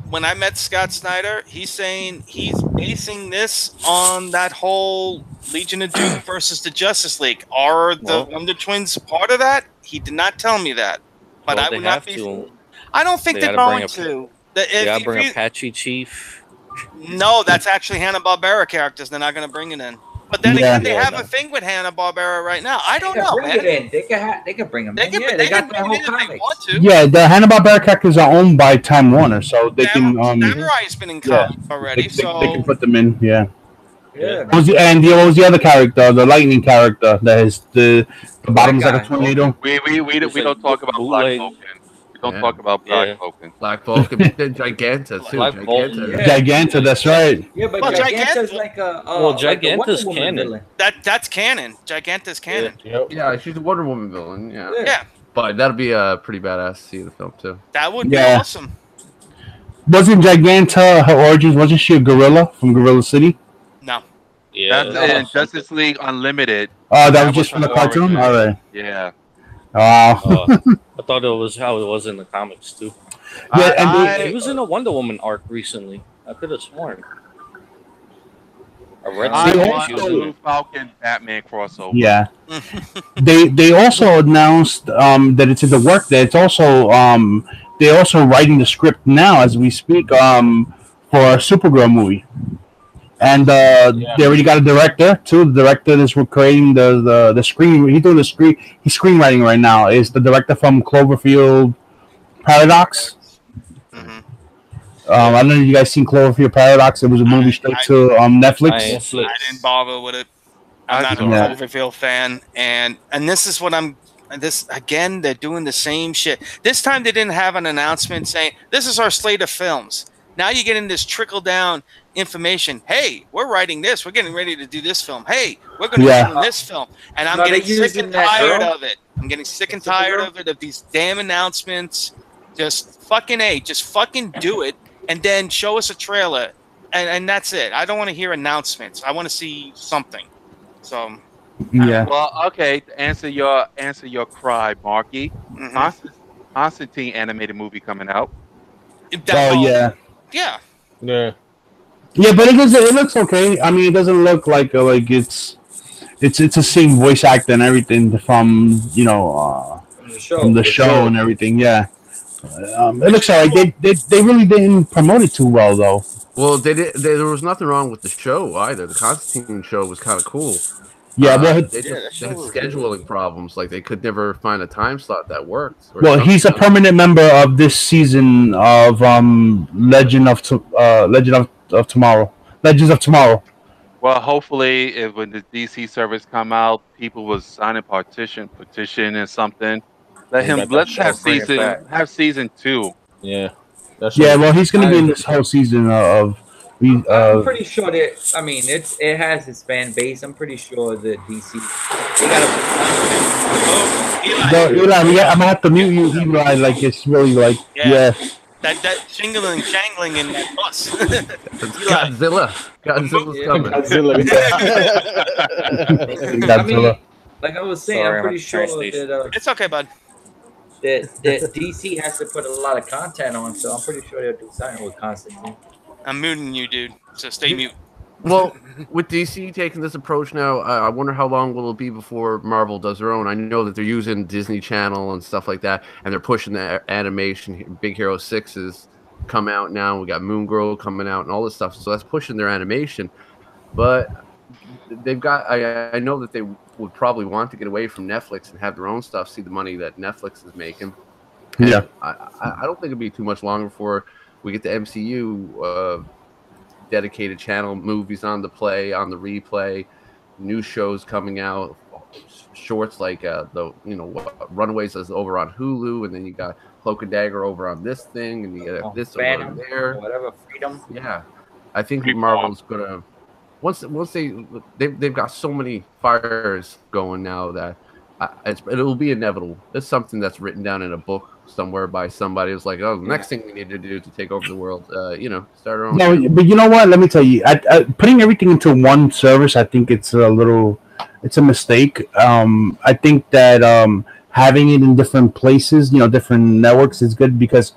When I met Scott Snyder, he's saying he's basing this on that whole Legion of Doom versus the Justice League. Are the Wonder Twins part of that? He did not tell me that, but I would not be. I don't think they're going to. They gotta bring Apache Chief. No, that's actually Hanna-Barbera characters. They're not going to bring it in. But then again, they have a thing with Hanna-Barbera right now. I don't know, man. They can bring them in. Yeah, they got their whole comics. Yeah, the Hanna-Barbera characters are owned by Time Warner, so they can. Samurai's been in comics already, so they can put them in. Yeah. Yeah. What was the other character? The lightning character that is the bottom is like a tornado. We don't talk about Black Vulcan. We don't talk about Black Vulcan. Black Vulcan, Giganta too. Giganta, that's right. Yeah, but Giganta's like a Giganta's like canon. villain. That's canon. Giganta's canon. Yeah, she's a Wonder Woman villain. Yeah. Yeah. But that'd be pretty badass to see in the film too. That would be awesome. Wasn't Giganta her origins? Wasn't she a gorilla from Gorilla City? No. Yeah. That's in Justice League Unlimited. Oh, that was just from the cartoon? All right. Yeah. Wow. I thought it was how it was in the comics too. Yeah, he was in a Wonder Woman arc recently. I could have sworn. I want a Blue Falcon Batman crossover. Yeah. they also announced that it's in the work. That it's also they're also writing the script now as we speak for a Supergirl movie. And they already got a director too. The director is creating the screen. He's doing he's screenwriting right now. Is the director from Cloverfield Paradox? Mm-hmm. I don't know if you guys seen Cloverfield Paradox. It was a movie straight to Netflix. I didn't bother with it. I'm not a Cloverfield fan, and this is what I'm. This again, they're doing the same shit. This time they didn't have an announcement saying this is our slate of films. Now you're getting this trickle down information. Hey, we're writing this. We're getting ready to do this film. Hey, we're going to be doing this film. And I'm getting sick and tired of it. I'm getting sick and tired of it, of these damn announcements. Just fucking do it, and then show us a trailer, and that's it. I don't want to hear announcements. I want to see something. So, yeah. Well, okay. To answer your cry, Marky. Mm-hmm. Constantine animated movie coming out. Yeah. Yeah. Yeah. Yeah, but it looks okay. I mean, it doesn't look like it's the same voice actor and everything from from the show and everything. Yeah. It looks alright. They really didn't promote it too well though. Well, there was nothing wrong with the show either. The Constantine show was kind of cool. Yeah, well, they had scheduling problems. Like they could never find a time slot that worked. Well, he's a permanent member of this season of Legends of Tomorrow. Well, hopefully, when the DC service come out, people will sign a petition and something. Let's have season 2. Yeah. Well, he's going to be in this whole season of. I'm pretty sure that it has its fan base. I'm pretty sure that DC Eli, I'm gonna have to mute you, Eli. Like it's really like that shangling in that bus. Godzilla's coming. Godzilla. Like I was saying, I'm pretty sure that it's okay, bud. That DC has to put a lot of content on, so I'm pretty sure they'll do something with Constantine. I'm muting you, dude. So stay mute. Well, with DC taking this approach now, I wonder how long will it be before Marvel does their own. I know that they're using Disney Channel and stuff like that, and they're pushing the animation. Big Hero 6 is come out now. We got Moon Girl coming out and all this stuff. So that's pushing their animation. But they've got. I know that they would probably want to get away from Netflix and have their own stuff. See the money that Netflix is making. And yeah, I don't think it'd be too much longer before we get the MCU dedicated channel, movies on the replay, new shows coming out, shorts like Runaways is over on Hulu, and then you got Cloak and Dagger over on this thing, and you got this over there. Whatever, Freedom. Yeah, I think Marvel's gonna once they've got so many fires going now that it'll be inevitable. It's something that's written down in a book somewhere by somebody. It's like, the next thing we need to do to take over the world, start our own. No, but you know what? Let me tell you, putting everything into one service, I think it's a mistake. I think that having it in different places, different networks is good because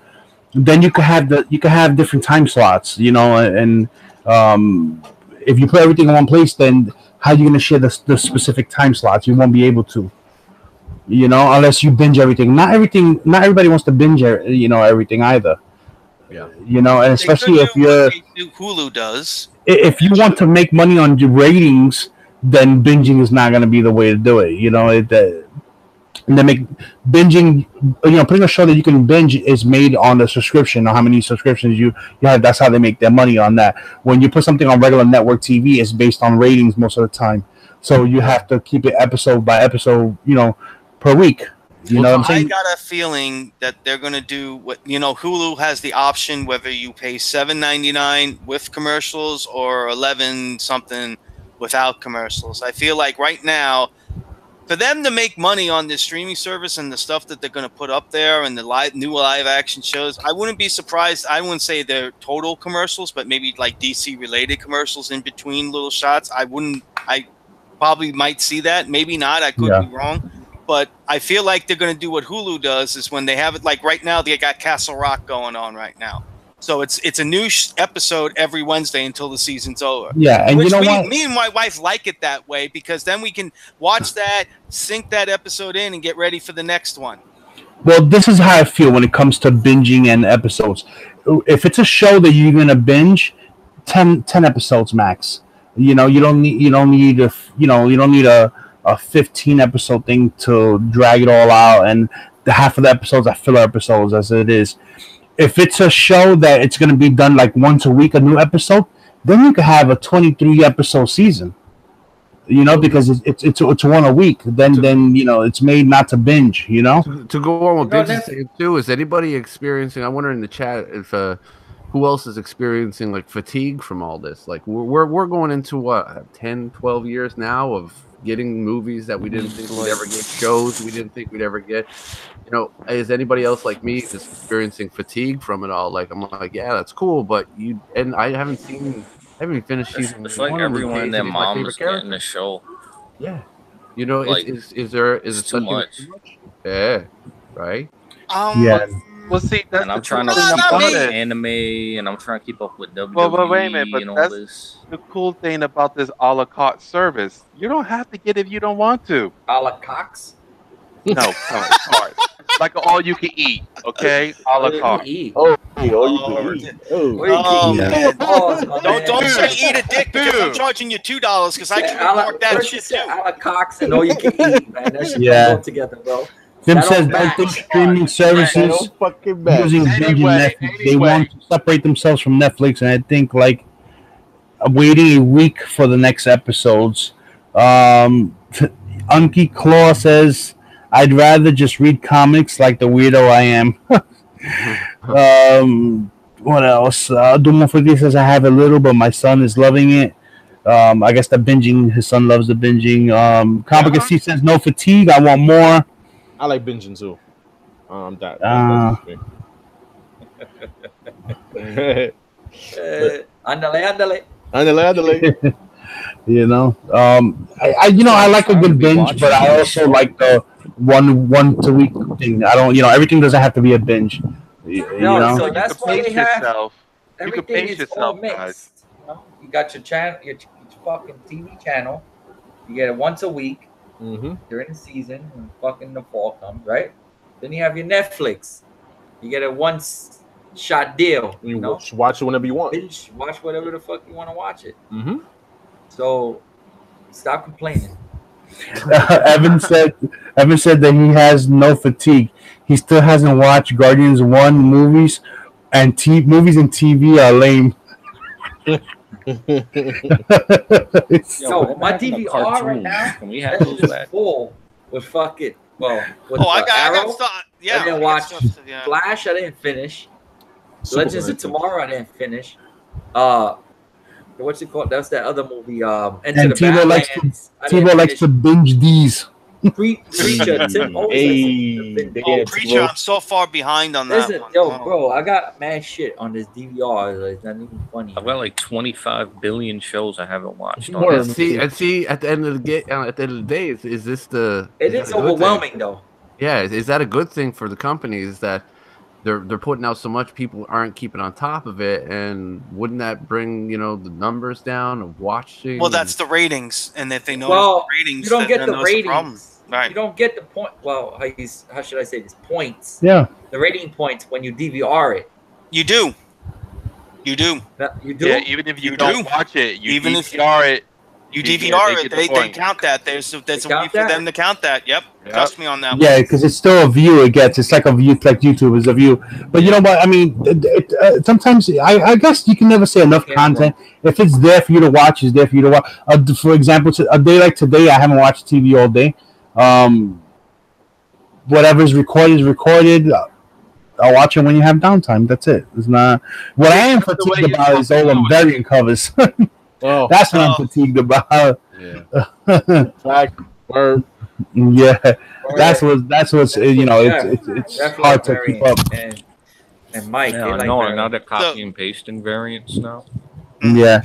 then you could have different time slots, and if you put everything in one place, then how are you going to share the specific time slots? You won't be able to. Unless you binge everything. Not everybody wants to binge, everything either. Yeah. You know, and especially if Hulu does. If you want to make money on your ratings, then binging is not going to be the way to do it. You know, and they make binging, putting a show that you can binge is made on the subscription or how many subscriptions you have. That's how they make their money on that. When you put something on regular network TV, it's based on ratings most of the time. So you have to keep it episode by episode, per week. You know what I'm saying? I got a feeling that they're going to do what, Hulu has the option whether you pay $7.99 with commercials or 11 something without commercials. I feel like right now, for them to make money on this streaming service and the stuff that they're going to put up there and the new live action shows, I wouldn't be surprised. I wouldn't say they're total commercials, but maybe like DC related commercials in between little shots. I probably might see that. Maybe not. I could be wrong. But I feel like they're going to do what Hulu does is when they have it, like right now, they got Castle Rock going on right now. So it's a new episode every Wednesday until the season's over. Yeah, and me and my wife like it that way because then we can watch that, sync that episode in, and get ready for the next one. Well, this is how I feel when it comes to binging and episodes. If it's a show that you're gonna binge, 10 episodes max. You don't need a 15 episode thing to drag it all out, and the half of the episodes are filler episodes as it is. If it's a show that it's going to be done like once a week, a new episode, then you could have a 23 episode season. Because it's one a week. Then it's made not to binge. To go on with binge too. Is anybody experiencing? I wonder in the chat if who else is experiencing like fatigue from all this? Like we're going into what 10, 12 years now of getting movies that we didn't think we'd ever get, shows we didn't think we'd ever get. Is anybody else like me just experiencing fatigue from it all? Like I'm like, yeah, that's cool, but I haven't finished season. It's like everyone and their mom is getting the show. Yeah, like, is it too much? Yeah, right. Yeah. Well, see, that's I'm trying to keep up with anime, and I'm trying to keep up with WWE. But wait a minute, but and that's all this. The cool thing about this a la carte service. You don't have to get it if you don't want to. A la Cox? No, carte. Like all you can eat, okay? A la carte. Don't say eat a dick because I'm charging you $2 because I can mark that shit too. A la Cox and all you can eat, man. That should go together, bro. Tim says don't think streaming services using Netflix. They want to separate themselves from Netflix, and I think like waiting a week for the next episodes. Unky Claw says, I'd rather just read comics like the weirdo I am. What else? Dumo Fuki says, I have a little, but my son is loving it. I guess the binging, his son loves the binging. Complicacy says, no fatigue, I want more. I like binging too. Andale. I like a good binge, but I also like the one to week thing. I don't, everything doesn't have to be a binge. So that's why they have everything is all mixed. Guys. You got your channel, your fucking TV channel. You get it once a week during the season when fucking the fall comes, right? Then you have your Netflix. You get a once shot deal. You watch it whenever you want. Binge, watch whatever the fuck you want to watch it. So stop complaining. Evan said that he has no fatigue. He still hasn't watched Guardians 1 movies, and movies and TV are lame. My DVR right now can we have those back? Full with fucking I got stuff. Yeah, I didn't watch Flash. I didn't finish. Legends of Tomorrow. I didn't finish. What's it called? That's that other movie. And Tebow likes to binge these. Preacher. Preacher. I'm so far behind on that one. Bro, I got mad shit on this DVR. It's not even funny. I've got like 25 billion shows I haven't watched. See, at the end of the day, is this the? It is overwhelming though. Yeah, is that a good thing for the companies that they're putting out so much, people aren't keeping on top of it, and wouldn't that bring the numbers down of watching? Well, that's the ratings, and if they know the ratings, you don't get the ratings. Right. You don't get the point. Well, how should I say this? Points. Yeah. The rating points when you DVR it. You do. You do. You do? Yeah, even if you don't watch it, you DVR it. You DVR it. They count that. There's a way for them to count that. Yep. Trust me on that. Yeah, because it's still a view. It gets. It's like a view, like YouTube is a view. But you know what? I mean, sometimes I guess you can never say enough content. If it's there for you to watch, it's there for you to watch. For example, a day like today, I haven't watched TV all day. Whatever's recorded is recorded. I'll watch it when you have downtime. That's it. It's not what I am fatigued about is all them variant covers. Oh, that's what I'm fatigued about. Yeah. Fact. Word. Yeah. That's what's you know it's hard to keep up. And Mike, yeah, like now they're copy and pasting variants now. Yeah.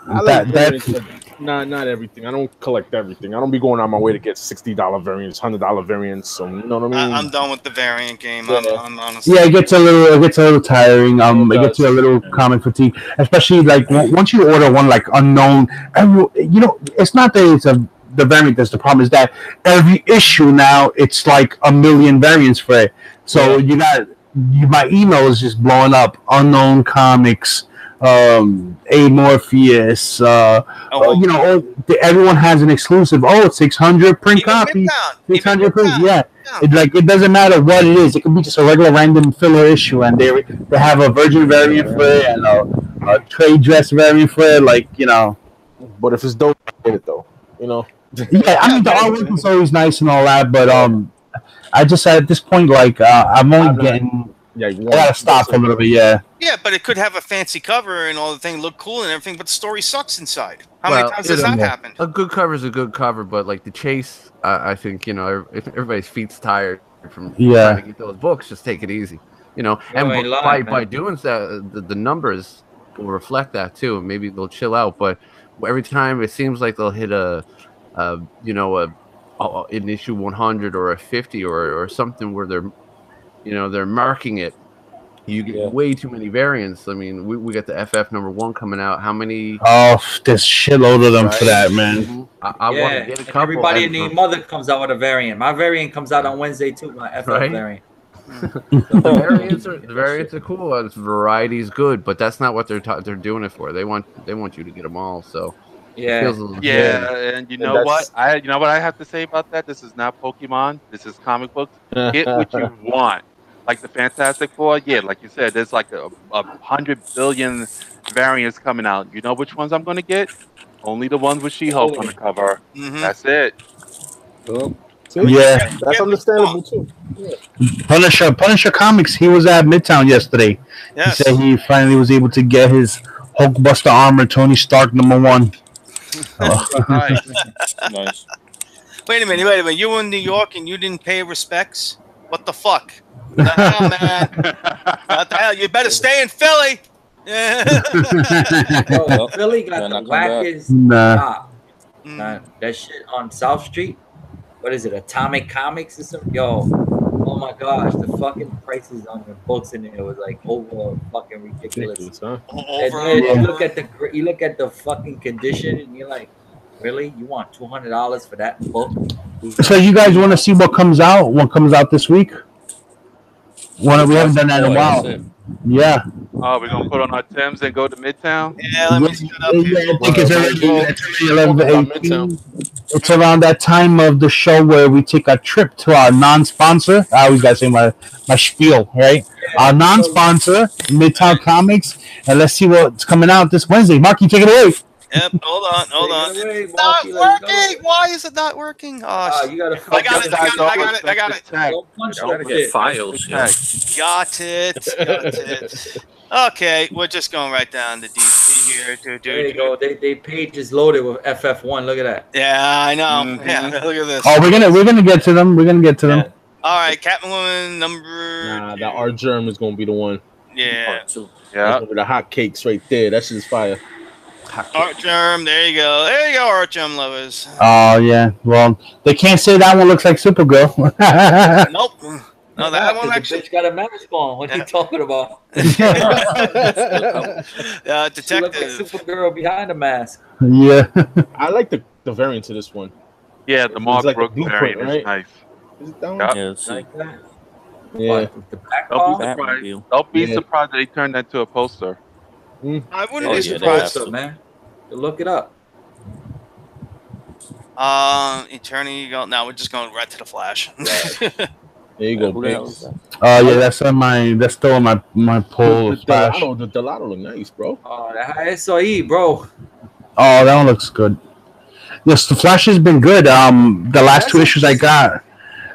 I like variants, not everything. I don't collect everything. I don't be going on my way to get $60 variants, $100 variants. So you know what I mean. I'm done with the variant game. I'm honestly. Yeah, it gets a little tiring. It gets you a little comic fatigue, especially like once you order one like unknown. And you know, it's not that it's the variant that's the problem. Is that every issue now it's like a million variants for it. So my email is just blowing up. Unknown comics. Amorpheus, you know, everyone has an exclusive. Oh, 600 print copy, 600 print. Yeah, it doesn't matter what it is. It can be just a regular random filler issue, and they have a Virgin variant for it and a trade dress variant for it. Like you know, but if it's dope, I get it though. You know. Yeah, I mean the artwork is always nice and all that, but I just at this point like I'm only getting. Yeah, you gotta stop a little bit. Yeah. Yeah, but it could have a fancy cover and all the thing look cool and everything, but the story sucks inside. How many times has that happened? A good cover is a good cover, but like the chase, I think you know if everybody's feet's tired from trying to get those books, just take it easy, you know. And by doing that, the numbers will reflect that too, and maybe they'll chill out. But every time it seems like they'll hit an issue 100 or a 50 or something where they're marking it. You get way too many variants. I mean, we got the FF #1 coming out. How many? Oh, there's shitload of them for that, man. I want to get a couple. Everybody and their mother comes out with a variant. My variant comes out on Wednesday too. My FF variant. The variants are cool. Variety is good, but that's not what they're doing it for. They want you to get them all. So and you know what? I have to say about that. This is not Pokemon. This is comic books. Get what you want. Like the Fantastic Four, like you said, there's like 100 billion variants coming out. You know which ones I'm going to get? Only the ones with She-Hulk on the cover. Mm-hmm. That's it. Well, that's understandable too. Yeah. Punisher Comics. He was at Midtown yesterday. Yes. He said he finally was able to get his Hulkbuster armor, Tony Stark #1. Nice. Wait a minute. You were in New York and you didn't pay respects? What the fuck? What the hell, man? What the hell? You better stay in Philly. Bro, Philly got the wackest shop. That shit on South Street. What is it? Atomic Comics or something? Yo, oh my gosh, the fucking prices on the books in there was like over fucking ridiculous. Huh? You look at the fucking condition and you're like, really? You want $200 for that book? So you guys want to see what comes out? What comes out this week? We haven't done that in a while. Yeah. Oh, we're gonna put on our Timbs and go to Midtown. Yeah, let me sit up here. I think it's already 11 It's around that time of the show where we take a trip to our non-sponsor. I always gotta say my spiel, right? Our non-sponsor, Midtown Comics, and let's see what's coming out this Wednesday. Marky, take it away. Yep, hold on. It's not working. Why is it not working? Oh, you gotta. I got it. Don't get files. Got it. Okay, we're just going right down the DC here. There you go. They page is loaded with FF1. Look at that. Yeah, I know. Mm-hmm. Yeah, look at this. Oh, we're gonna get to them. All right, Catwoman number. Nah, that Art Germ is gonna be the one. Yeah. That's gonna be the hot cakes right there. That shit's fire. Art Germ, there you go, Art Germ lovers. Oh yeah, well they can't say that one looks like Supergirl. Nope. No, that one actually got a mask on. What are you talking about? Detective. She looks like Supergirl behind the mask. Yeah. I like the variant to this one. Yeah, the Mark Brooks variant is nice. Is it that one? Yeah. Yeah. The back Don't be surprised that they turned that to a poster. I wouldn't be Yeah, surprised. up, man. Look it up. Eternity. Now we're just going right to the Flash. There you go, Biggs. Yeah, that's on my. That's still on my pull. The Delano look nice, bro. Oh, that SOE, bro. Oh, that one looks good. Yes, the Flash has been good. The last two issues I got,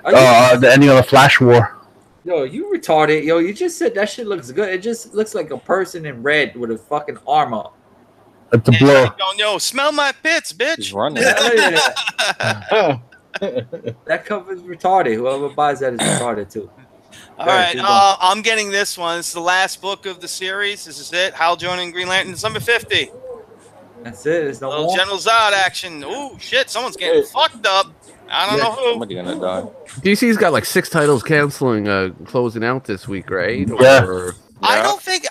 the ending of the Flash War. Yo, you retarded. Yo, you just said that shit looks good. It just looks like a person in red with a fucking armor. At the blow. Yo, smell my pits, bitch. He's running. That cover is retarded. Whoever buys that is retarded too. All right, I'm getting this one. It's the last book of the series. This is it. Hal joining Green Lantern. It's number 50. That's it. There's no more. General Zod action. Oh shit! Someone's getting fucked up. I don't know who. Somebody gonna die. DC's got like 6 titles canceling, closing out this week, right? Yeah. I don't think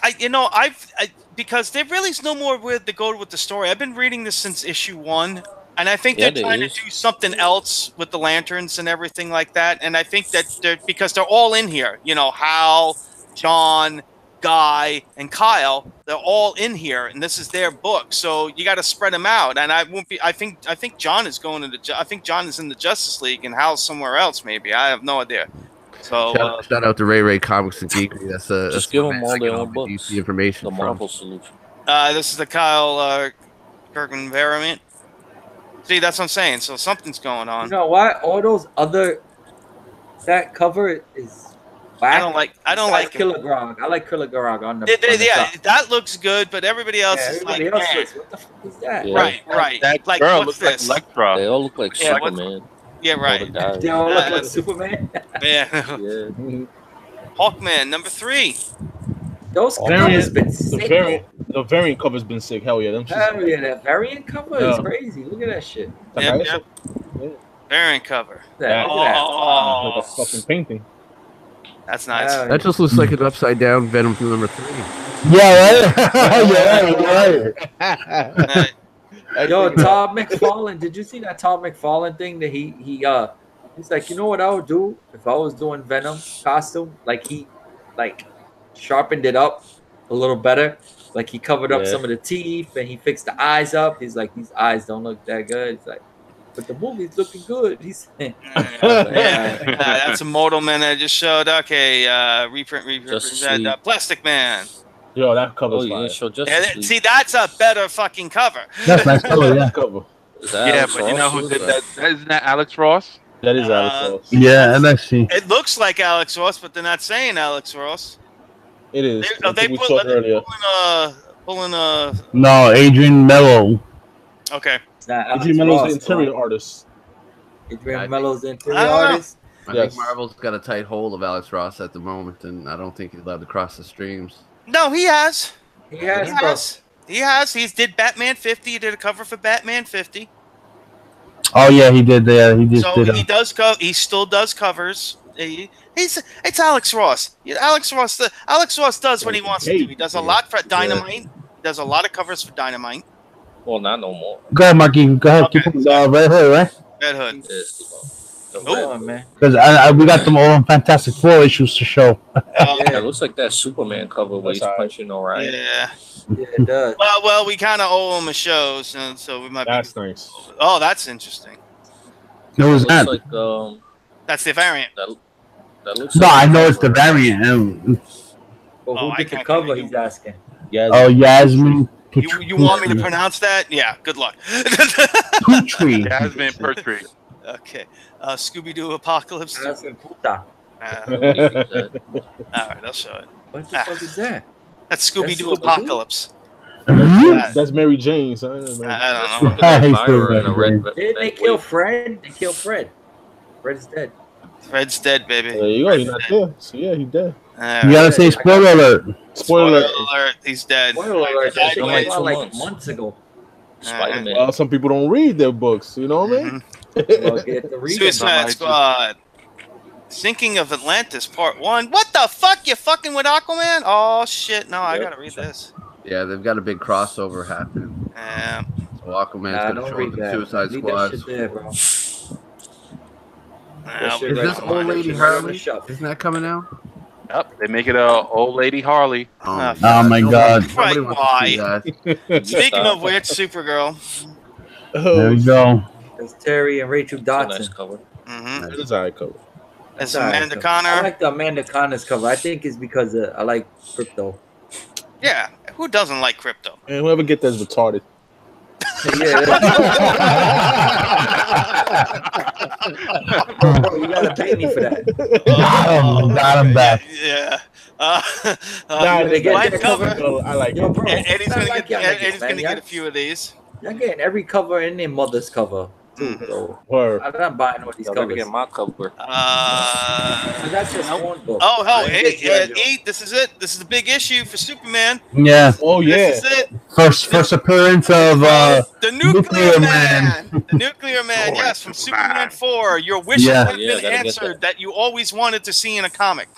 because there really is no more where to go with the story. I've been reading this since issue 1, and I think they're trying to do something else with the lanterns and everything like that. And I think that because they're all in here. You know, Hal, John, Guy, and Kyle. They're all in here, and this is their book. So you got to spread them out. And I won't be. I think John is going into. I think John is in the Justice League, and Hal's somewhere else. Maybe I have no idea. So shout out to Ray Comics and Geekery. That's just give them all their own books. DC information. The Marvel solution. This is the Kyle Kirkman variant. See, that's what I'm saying. So something's going on. You know what? All those other that cover is. I don't like Killer Grog. I like Killer Grog on the. That looks good, but everybody else is like, looks, what the fuck is that? Yeah. Right. That like, girl what's looks this? like Electra. They all look like Superman. Yeah, right. They all look like Superman. Yeah. Hawkman number 3. Those covers been sick. The variant cover's been sick. Hell yeah, that variant cover is crazy. Look at that shit. Yeah. Variant cover. Oh, fucking painting. That's nice. That just looks like an upside down Venom from number 3. Yeah, right. Yo, Todd McFarlane. Did you see that Todd McFarlane thing that he's like, you know what I would do if I was doing Venom costume? Like he sharpened it up a little better. Like he covered up some of the teeth and he fixed the eyes up. He's like, these eyes don't look that good. He's like, but the movie's looking good. He's that's a Mortal Man that I just showed. Okay, reprint, Plastic Man. Yo, that cover's fire. See, that's a better fucking cover. That's nice cover, yeah. Cover. Yeah, but you know who did that? Isn't that Alex Ross? That is Alex Ross. Yeah, and I see. It looks like Alex Ross, but they're not saying Alex Ross. It is. They pulling a. No, Adrian Mello. Okay. Adrian Mello's the interior artist. Adrian Mello's the interior artist. I think Marvel's got a tight hold of Alex Ross at the moment, and I don't think he's allowed to cross the streams. No, he has. He has. He has. He did Batman 50. He did a cover for Batman 50. Oh yeah, he did. Yeah, he did. So he does. He still does covers. It's Alex Ross. Alex Ross does what he wants to do. He does a lot for Dynamite. He does a lot of covers for Dynamite. Well, not no more. Go ahead, Marky. Go ahead. Okay. Keep Red Hood, right? Red Hood. Oh man. Because we got them all in Fantastic Four issues to show. It looks like that Superman cover where he's punching Orion. Yeah. Yeah, it does. Well, we kind of owe him a show, so we might. That's nice. Oh, that's interesting. Who was that? Like, that's the variant. That looks. No, like I know it's the variant. Well, who did the cover? He's asking. Yasmin. You want me to pronounce that? Yeah. Good luck. Putri. Yasmin Pertwee. Okay. Scooby-Doo Apocalypse. That's in Puta. All right, I'll show it. What the fuck is that? That's Scooby-Doo Apocalypse. That's Mary Jane, son. I don't know. Did they kill Fred? They killed Fred. Fred's dead. Fred's dead, baby. There you go. He's not there. So yeah, he's dead. You gotta say spoiler alert. Spoiler alert. He's dead. Spoiler alert. That shit like came out like months ago. Spider-Man. Well, some people don't read their books. You know what I mean? Well, get the reading. Suicide Squad. Sinking of Atlantis Part 1. What the fuck? You fucking with Aquaman? Oh shit! No, I gotta read this. Yeah, they've got a big crossover happening. Yeah. So Aquaman's gonna show the Suicide Squad. Is this Old Lady Harley? Isn't that coming out? Yep, they make it a old lady Harley. Oh my God! Right, why? Speaking Stop. of which, Supergirl. There we go. It's Terry and Rachel It's a Dotson. nice cover. Mm-hmm. It's alright cover. That's all right, Amanda cover. Connor. I like the Amanda Connor's cover. I think it's because I like Crypto. Yeah, who doesn't like Crypto? And whoever get this retarded. Yeah. Bro, you gotta pay me for that. Got him back. Yeah. they get my that cover. I like Yo, it. bro, Eddie's gonna like get. y'all Eddie's niggas, gonna man. get a few of these. Y'all getting every cover in their mother's cover. Too, bro. Word. I'm not buying all these Y'all gotta covers. get my cover. That's just one book. Oh hell, I ain't get you. eight. This is it. This is the big issue for Superman. Yeah. Oh yeah. This is it. First appearance of The Nuclear Man. Man. The Nuclear Man. Yes, from Superman 4. Your wishes Yeah. have been gotta get answered that you always wanted to see in a comic.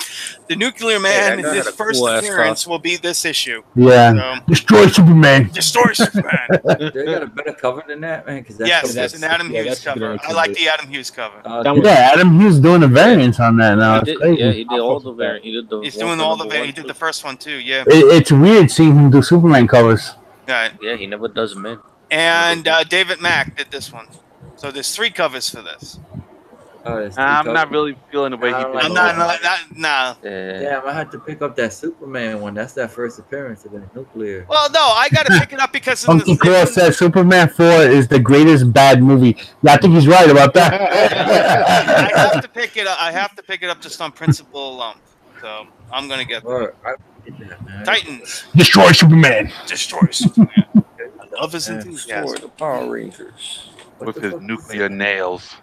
The Nuclear Man, that guy his had a first cool-ass appearance costume. will be this issue. Yeah. Destroy Superman. Destroy Superman. They got a better cover than that, man. Because Yes, there's an Adam yeah, Hughes that's cover. good. I like the Adam Hughes cover. Yeah, Adam Hughes doing a variant on that now. He It's did, crazy. yeah, he did all the variant. He did the. He's one doing for all the number one, he did too. the first one too, yeah. It's weird seeing him do Superman covers. Right. Yeah, he never does men. And David Mack did this one. So there's 3 covers for this. I'm not really feeling the way he did. I'm not, nah. Yeah, I'm gonna have to pick up that Superman one. That's that first appearance of the Nuclear. Well, no, I got to pick it up because in Uncle Cross said Superman 4 is the greatest bad movie. Yeah, I think he's right about that. I have to pick it up. I have to pick it up just on principle alone. So I'm gonna get Titans. Destroy Superman. Destroy Superman. I love his Destroy enthusiasm. the Power Rangers. With his nuclear nails.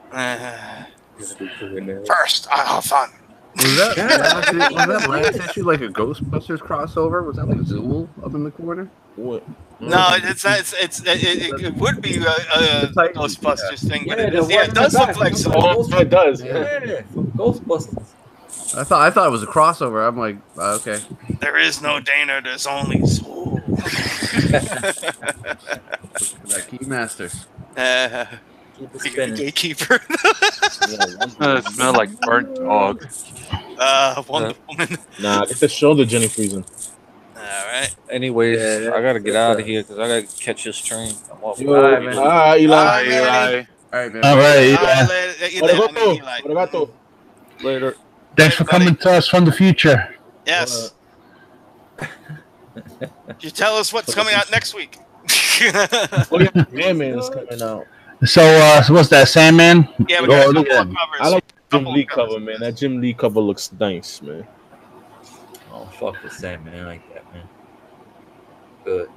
First, I'll have fun. Was that last issue like a Ghostbusters crossover? Was that like Zool up in the corner? What? No, it would be a Ghostbusters thing, but it does look like some. Oh, it does. Yeah, from Ghostbusters. I thought it was a crossover. I'm like, okay. There is no Dana, there's only Zool. That Keymaster. Gatekeeper. It smell like burnt dog. Wonder Woman. Nah, get the shoulder Jenny freezing. All right. Anyways, I gotta get out of here because I gotta catch this train. I'm off. All right, man. All right, Eli. All right, man. All right, Arigato. Later. Thanks for coming to us from the future. Yes. You tell us what's coming out next week. Oh yeah, Sandman is coming out. So what's that, Sandman? Yeah, we got a couple of covers. I like the Jim Lee cover, man. That Jim Lee cover looks nice, man. Oh, fuck the same, man. I like that, man. Good.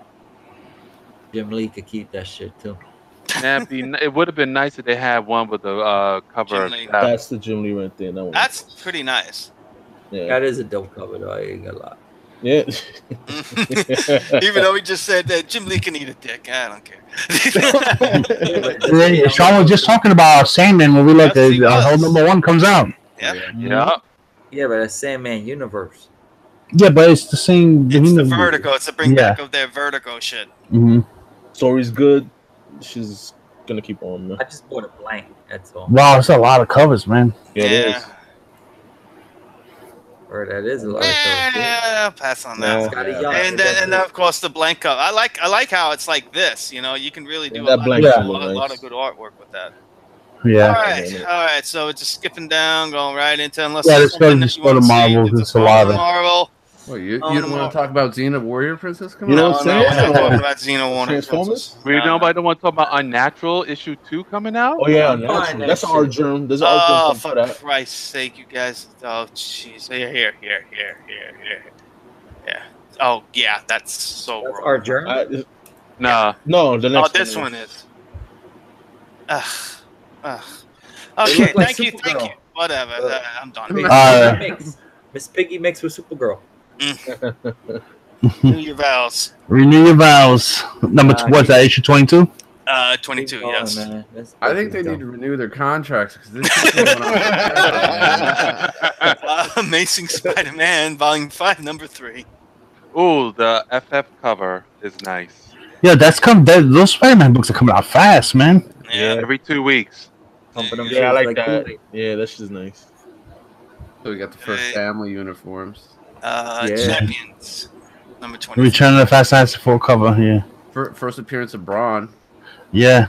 Jim Lee could keep that shit, too. It would have been nice if they had one with the cover. Jim Lee. That's the Jim Lee right there. That one. That's pretty nice. Yeah. That is a dope cover, though. I ain't gonna lie. Yeah. Even though he just said that Jim Lee can eat a dick. I don't care. Sean was just talking about Sandman when we look at whole number 1 comes out. Yep. Yeah. Yeah, but that's Sandman universe. Yeah, but it's the same. It's the Vertigo. It's a bring back of their Vertigo shit. Mm-hmm. Story's good. She's gonna keep on, man. I just bought a blank. That's all. Wow, that's a lot of covers, man. Yeah, it is. Or that is a lot of covers. Yeah, pass on that. Yeah. And then of course the blank cover. I like how it's like this. You know, you can really do Yeah, a that blank cover looks lot nice. of good artwork with that. Yeah. All right. So it's just skipping down, going right into unless. Yeah, there's let's go something that just you go to wanna see. Marvel. It's It's a lot of. Marvel. Well, you don't want to talk about Xena Warrior Princess coming You know out? what I'm No, saying? we're not talking about Xena Warner. Transformers? We nobody don't want to talk about Unnatural issue 2 coming out. Oh yeah, I'm buying that that's shit. our germ. There's an Oh, art for germ for that. Christ's sake, you guys. Oh, jeez. Here. Yeah. Oh, yeah, that's so That's wrong. our journey. Nah. No, the next. Oh, this one is. Ugh. It Okay, looked like thank you. Supergirl. Whatever. I'm done. Miss Piggy mixed with Supergirl. Renew your vows. Renew your vows. Number what's that? Issue 22. 22. Keep going, Yes. man. I think they need to renew their contracts because this is going on. Amazing Spider-Man, Volume 5, Number 3. Ooh, the FF cover is nice. Yeah, those Spider-Man books are coming out fast, man. Yeah. Every 2 weeks. Yeah, I like that. Yeah, that's just nice. So we got the first family uniforms. Champions. Number 20. Return of the Fantastic Four cover. Yeah. First appearance of Braun. Yeah.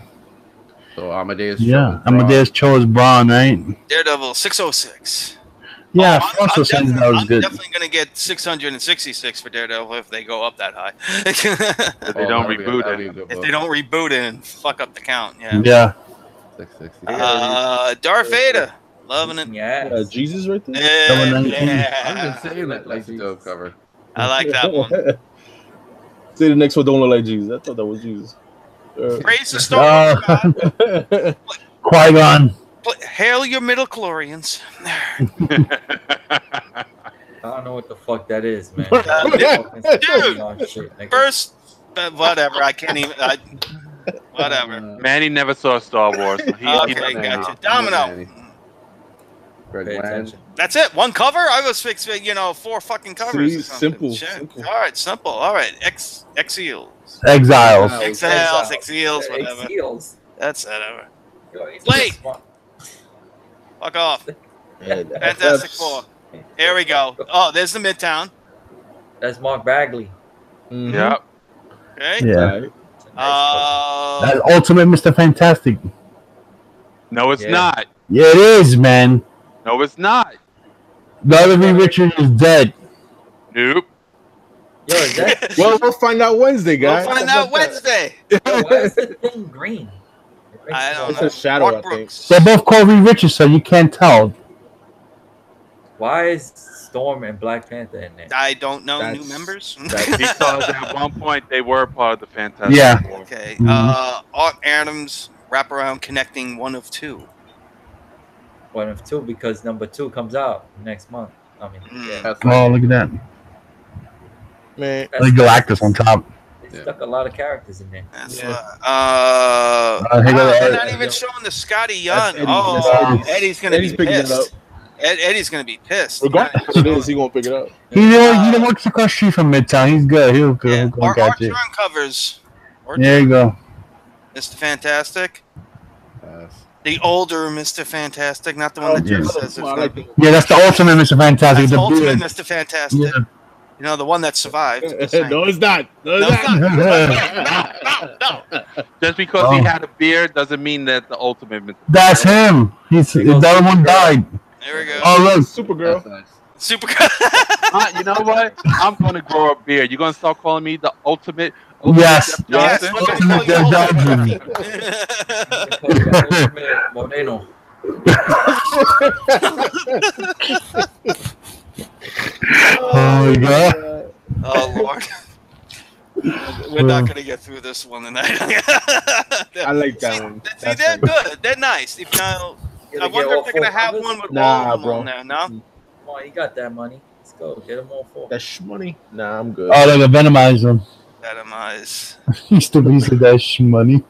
So Amadeus. Amadeus chose Braun, right? Daredevil 606. Yeah, I'm good. definitely going to get 666 for Daredevil if they go up that high. If they don't reboot it. If they don't reboot it and fuck up the count, yeah. Yeah. 660. Darth Vader, loving it. Yeah, Jesus right there. Yeah. I'm just saying that like the dope cover. I like that one. See, the next one don't look like Jesus. I thought that was Jesus. Praise the Star Wars God. Qui-Gon. Hail your midichlorians. I don't know what the fuck that is, man. Dude, first, whatever. I can't even. Whatever. Manny never saw Star Wars. So he gotcha. Domino. That's it. One cover. I was fixing, 4 fucking covers. Or simple. All right, simple. All right, Exiles, whatever. That's whatever. Wait. Fuck off. Fantastic Four. Here we go. Oh, there's the Midtown. That's Mark Bagley. Mm-hmm. Yep. Okay. Yeah. That's Ultimate Mr. Fantastic. No, it's not. Yeah, it is, man. No, it's not. Reed Richards is dead. Nope. Yo, is that? Well, we'll find out Wednesday, guys. We'll find out Wednesday. Yo, why is the thing green? I don't It's know. a shadow, Mark I think. Brooks. They're both called Reed Richards, so you can't tell. Why is Storm and Black Panther in there? I don't know new members. Because at one point they were part of the Fantastic Four. Okay. Mm-hmm. Art Adams wraparound connecting 1 of 2. 1 of 2 because number 2 comes out next month. I mean, Oh, look at that. Man, Like Galactus on top. They stuck a lot of characters in there. That's they're not even showing the Scotty Young. Eddie's gonna be pissed. Eddie's gonna be pissed. Regardless of what it is, he gonna pick it up. He works across the street from Midtown. He's good. He'll catch it. Art covers. There you go. Mr. Fantastic. The older Mr. Fantastic, not the one that Jeff says. Yeah, that's the Ultimate Mr. Fantastic. That's the Ultimate Mr. Fantastic. Yeah. The one that survived. No, it's not. No. Just because he had a beard doesn't mean that the Ultimate. That's him. The other one died. There we go. Oh, look. Supergirl. Supergirl. You know what? I'm going to grow a beard. You're going to start calling me the Ultimate. Yes. Ultimate Jeff Johnson. Moreno. Oh my God. Oh Lord. We're not gonna get through this one tonight. I like that one. See, they're good. They're nice. I wonder if they're gonna have one with all of them on there. No. Come on, you got that money. Let's go. Get them all 4. That's money. Nah, I'm good. Oh, they're gonna venomize them. Venomize. He's the piece of that money.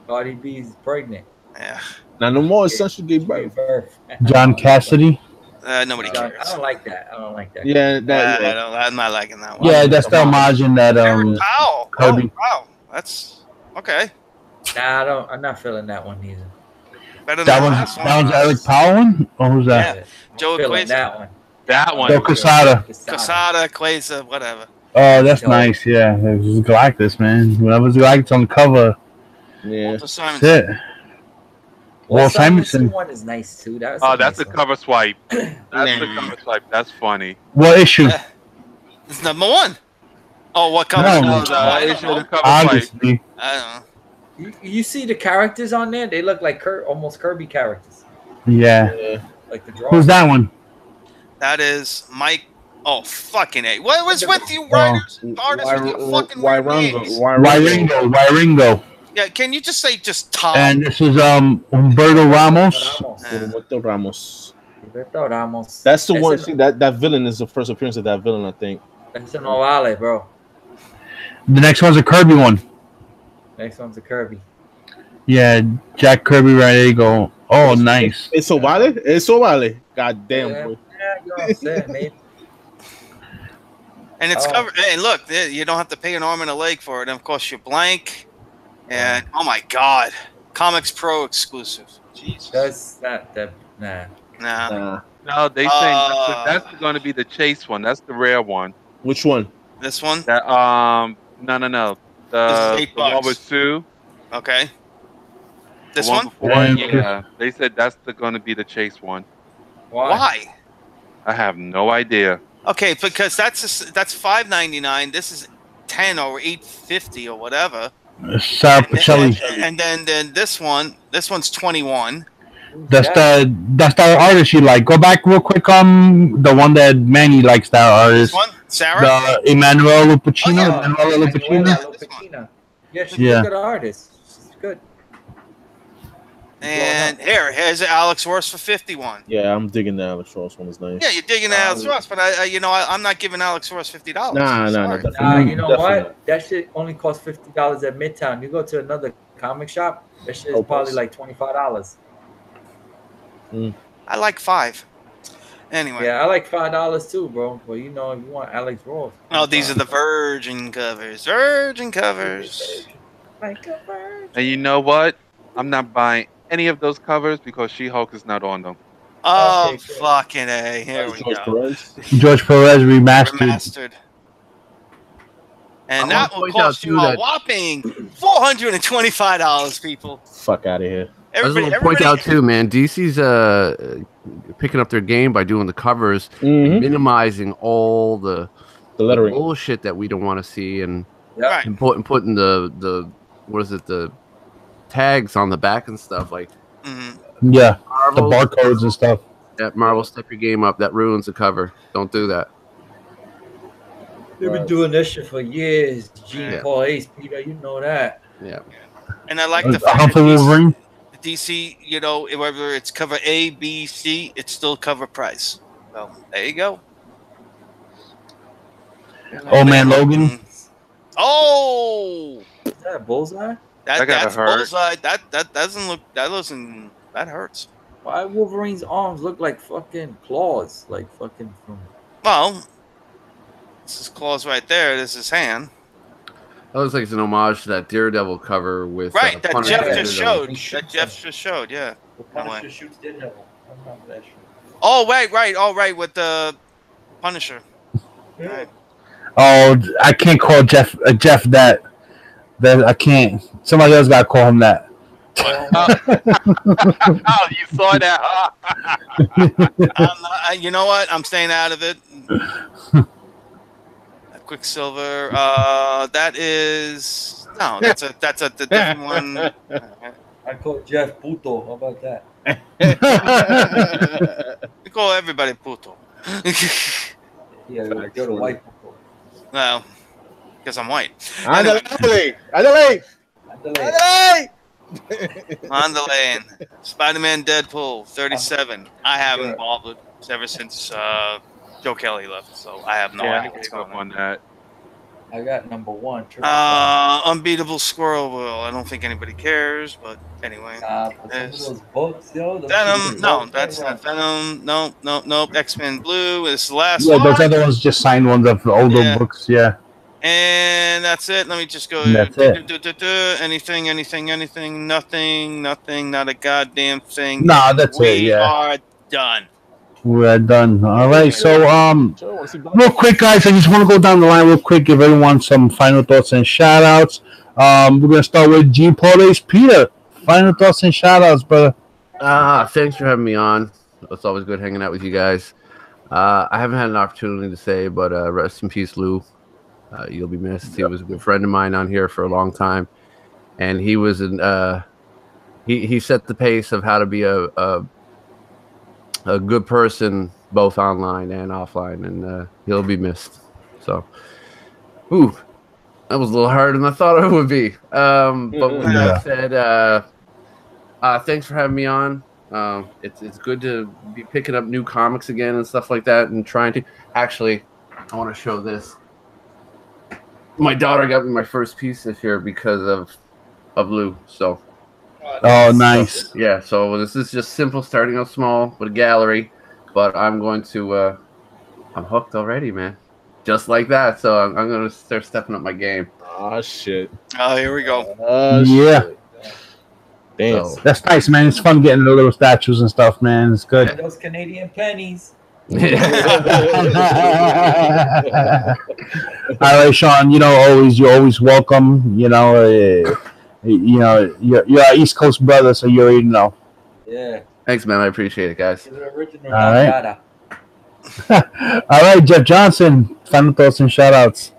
Cardi B's pregnant. Yeah. Now no more essential gave birth. John Cassidy. Nobody cares. I don't like that. Yeah, I'm not liking that one. Yeah, that's the homage in that Powell. Kirby. Wow, that's okay. Nah, I'm not feeling that one either. Better than that one's Eric Powell one? Or who's that? Yeah. Joe Quasar. That one. Joe Quesada, Quasar, whatever. Oh, that's nice. Yeah, it was Galactus, man. Whenever it's Galactus on the cover, yeah, that's it. Walt Simonson one is nice too. That's a cover swipe. That's the cover swipe. That's funny. What issue? It's number 1. Oh, what cover? Issue of the cover Obviously. swipe. I don't know. You see the characters on there? They look like almost Kirby characters. Yeah. Like the drawing. Who's that one? That is Mike. Oh, fucking A. What was with you, writers? Artists with your fucking names. Wyringo. Yeah, can you just say Tom? And this is Humberto Ramos. Humberto Ramos. That's the one. See, that villain is the first appearance of that villain, I think. That's an Ovale, bro. The next one's a Kirby one. Next one's a Kirby. Yeah, Jack Kirby. Right there you go. Oh, nice. It's Ovale. It's Ovale. God damn. Yeah, you know what I'm saying, man. And it's covered. And look, you don't have to pay an arm and a leg for it. And of course, you're blank. And oh my God, Comics Pro exclusive. Jesus. That's that Nah. No, they saying that's going to be the chase one. That's the rare one. Which one? This one? That no. This is The one $8. with Sue. Okay. The This one? before, yeah. They said that's going to be the chase one. Why? I have no idea. Okay, because that's $5.99. This is $10 or $8.50 or whatever. And then this one's $21. That's the artist you like. Go back real quick. The one that Manny likes. That artist. This one, Sarah. The Emanuela Lupacchino. Emanuela Lupacchino. Yeah, she's a good artist. She's good. And here's Alex Ross for $51. Yeah, I'm digging the Alex Ross one. Is nice. Yeah, you're digging Alex Ross, but I'm not giving Alex Ross $50. Nah. You know what? That shit only costs $50 at Midtown. You go to another comic shop, that shit is probably like $25. I like $5. Anyway. Yeah, I like $5 too, bro. But you know, if you want Alex Ross. Oh, these are the Virgin covers. Virgin covers. Like a virgin. And you know what? I'm not buying any of those covers because She-Hulk is not on them. Oh, okay, fucking A. Here we go. George Perez remastered. And that will cost you a whopping $425, people. Fuck out of here. I just want to point out too, man. DC's picking up their game by doing the covers, minimizing all the lettering bullshit that we don't want to see, and putting the what is it, the tags on the back and stuff like. Yeah, Marvel, the barcodes and stuff. Yeah, Marvel, step your game up. That ruins the cover. Don't do that. They've been doing this shit for years. Genepaulacepeter, you know that. Yeah. And I like the fact that DC, you know, whether it's cover A, B, C, it's still cover price. Well, there you go. Oh man, Logan. Oh, is that Bullseye? That's Bullseye. That doesn't look. That hurts. Why Wolverine's arms look like fucking claws? Like fucking from. Well, this is claws right there. This is hand. That looks like it's an homage to that Daredevil cover with that Punisher. Jeff just showed. That Jeff just showed. Yeah. The Punisher shoots Daredevil. I remember that shit. Oh right, with the Punisher. Yeah. Right. Oh, I can't call Jeff that. I can't. Somebody else got to call him that. Oh, you saw that? You know what? I'm staying out of it. Quicksilver. That's a different one. I call Jeff Puto. How about that? We call everybody Puto. Yeah, you're the white Puto. Well, because I'm white. Andale. On the lane. Spider-Man Deadpool 37. I haven't bothered ever since Joe Kelly left, so I have no idea what's going on that. I got number 1. Unbeatable Squirrel Will. I don't think anybody cares, but anyway. Those books, yo, Venom. No, that's not Venom. No. X-Men Blue is the last one. Yeah, those other ones just signed ones of the older books. Yeah. And that's it. Let me just go. That's it. Anything. Nothing. Not a goddamn thing. Nah, that's it. Yeah. We are done. We're done. All right. So, real quick, guys, I just want to go down the line real quick, give everyone some final thoughts and shout outs. We're going to start with Genepaulacepeter. Final thoughts and shout outs, brother. Thanks for having me on. It's always good hanging out with you guys. I haven't had an opportunity to say, but rest in peace, Lou. You'll be missed. He was a good friend of mine on here for a long time. And he was he set the pace of how to be a good person, both online and offline, and he'll be missed. So, that was a little harder than I thought it would be. But with that said, thanks for having me on. It's good to be picking up new comics again and stuff like that, and trying to. Actually, I want to show this. My daughter got me my first piece this year because of Lou. So. Oh, nice. So this is just simple, starting out small with a gallery, but I'm going to. I'm hooked already, man. Just like that. So I'm going to start stepping up my game. Oh shit! Oh, here we go. Yeah. Damn. So, That's nice, man. It's fun getting the little statues and stuff, man. It's good. And those Canadian pennies. All right, Sean. You know, you're always welcome. You know, you're our East Coast brother, so you already know. Yeah. thanks, man. I appreciate it, guys. Original All right. Nagata. All right, Jeff Johnson. Final thoughts and shout outs.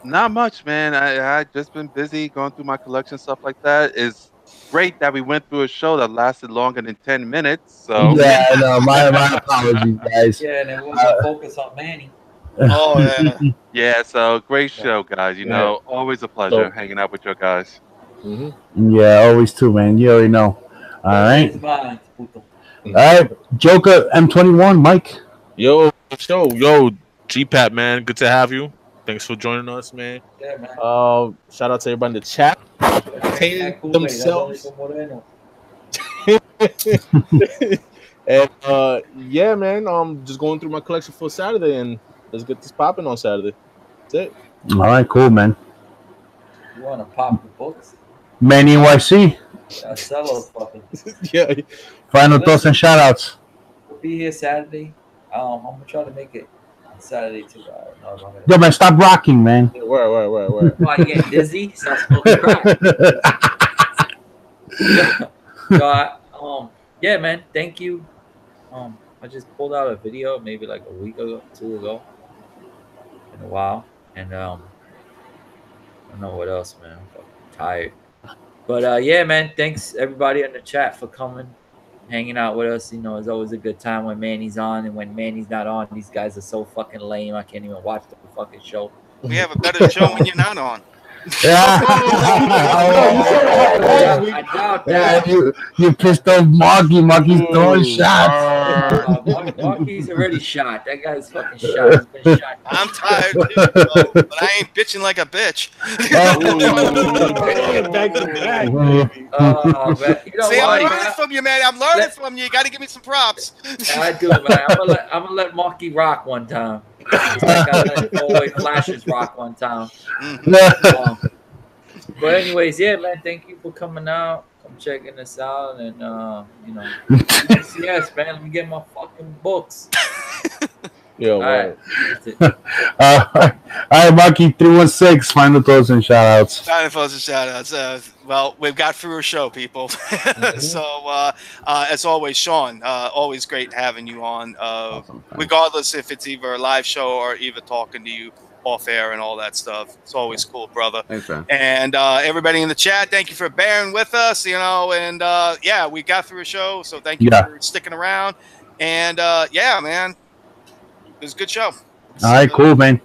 Not much, man. I just been busy going through my collection, stuff like that. It's great that we went through a show that lasted longer than 10 minutes. So Yeah, I know. My apologies, guys. Yeah, and then we're gonna focus on Manny. Oh yeah. yeah, so great show, guys. You know, always a pleasure So- hanging out with you guys. Yeah, always too, man. You already know. All right. It's mine, puto. All right. Joker M21, Mike. Yo, GPAT, man, good to have you. Thanks for joining us, man. Yeah, man. shout out to everybody in the chat. Entertaining themselves. And yeah, man. Just going through my collection for Saturday, and let's get this popping on Saturday. That's it. All right, cool, man. You want to pop the books? Manny NYC. I sell those fucking. Yeah. Final thoughts and shout outs. We'll be here Saturday. I'm gonna try to make it Saturday too. No, Yo, man, stop rocking, man. Where? Why you getting dizzy? Stop smoking crack. So, yeah, man. Thank you. I just pulled out a video maybe like a week ago, 2 ago, in a while, and I don't know what else, man. I'm fucking tired. But yeah, man. Thanks everybody in the chat for coming, hanging out with us. You know, it's always a good time when Manny's on, and when Manny's not on, these guys are so fucking lame. I can't even watch the fucking show. We have a better show when you're not on. I doubt that. You pissed off Marky. Marky's throwing shots. Marky's already shot. That guy's fucking shot. He's been shot. I'm tired too, but I ain't bitching like a bitch. Back to back, baby. Man. You know See, I'm what, learning from you, man. I'm learning from you. You got to give me some props. I do, man. I'm gonna let Marky rock one time. Just like I let Boy Flashes rock one time. But anyways, yeah, man. Thank you for coming out. Come checking us out, and you know, yes, man. Let me get my fucking books. Yo, All right. All right, Marky 316. Final thoughts and shout outs. Final thoughts and shout outs. Well, we've got through a show, people. So, as always, Sean, always great having you on. Awesome. Regardless if it's either a live show or either talking to you off air and all that stuff. It's always cool, brother. Thanks, man. And everybody in the chat, thank you for bearing with us, you know, and yeah, we got through a show, so thank you for sticking around. And yeah, man, it was a good show. All right, cool, man.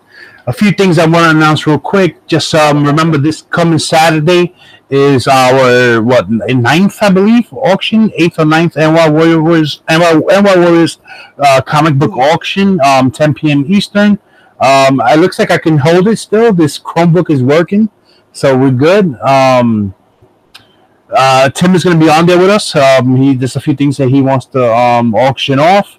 A few things I want to announce real quick. Just remember, this coming Saturday is our 9th, I believe, auction, 8th or 9th NY Warriors comic book auction, 10 p.m. Eastern. It looks like I can hold it still. This Chromebook is working, so we're good. Tim is going to be on there with us. There's a few things that he wants to auction off.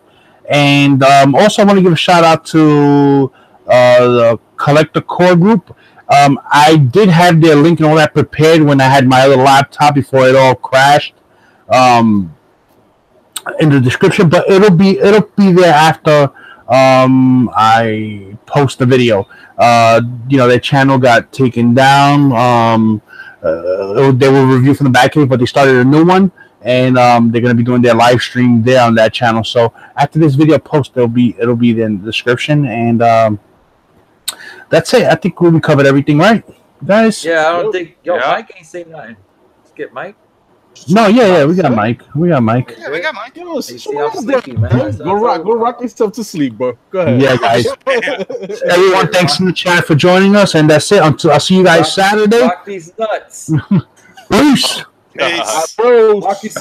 And also, I want to give a shout out to the Collector Core group. I did have their link and all that prepared when I had my other laptop before it all crashed in the description, but it'll be there after I post the video. You know, their channel got taken down. They were reviewed from the back end, but they started a new one. And they're gonna be doing their live stream there on that channel. So after this video post, it'll be there in the description. And that's it. I think we covered everything, right, guys? Yeah, I don't think Mike ain't saying nothing. Let's get Mike. No, yeah, we got Mike. Yeah, we got Mike. Yo, See, I'm sleepy, man. go rock yourself to sleep, bro. Go ahead. Yeah, guys. Everyone, thanks in the chat for joining us, and that's it. Until I'll see you guys Saturday. Rock these nuts. Peace. Peace. Bro. Rock these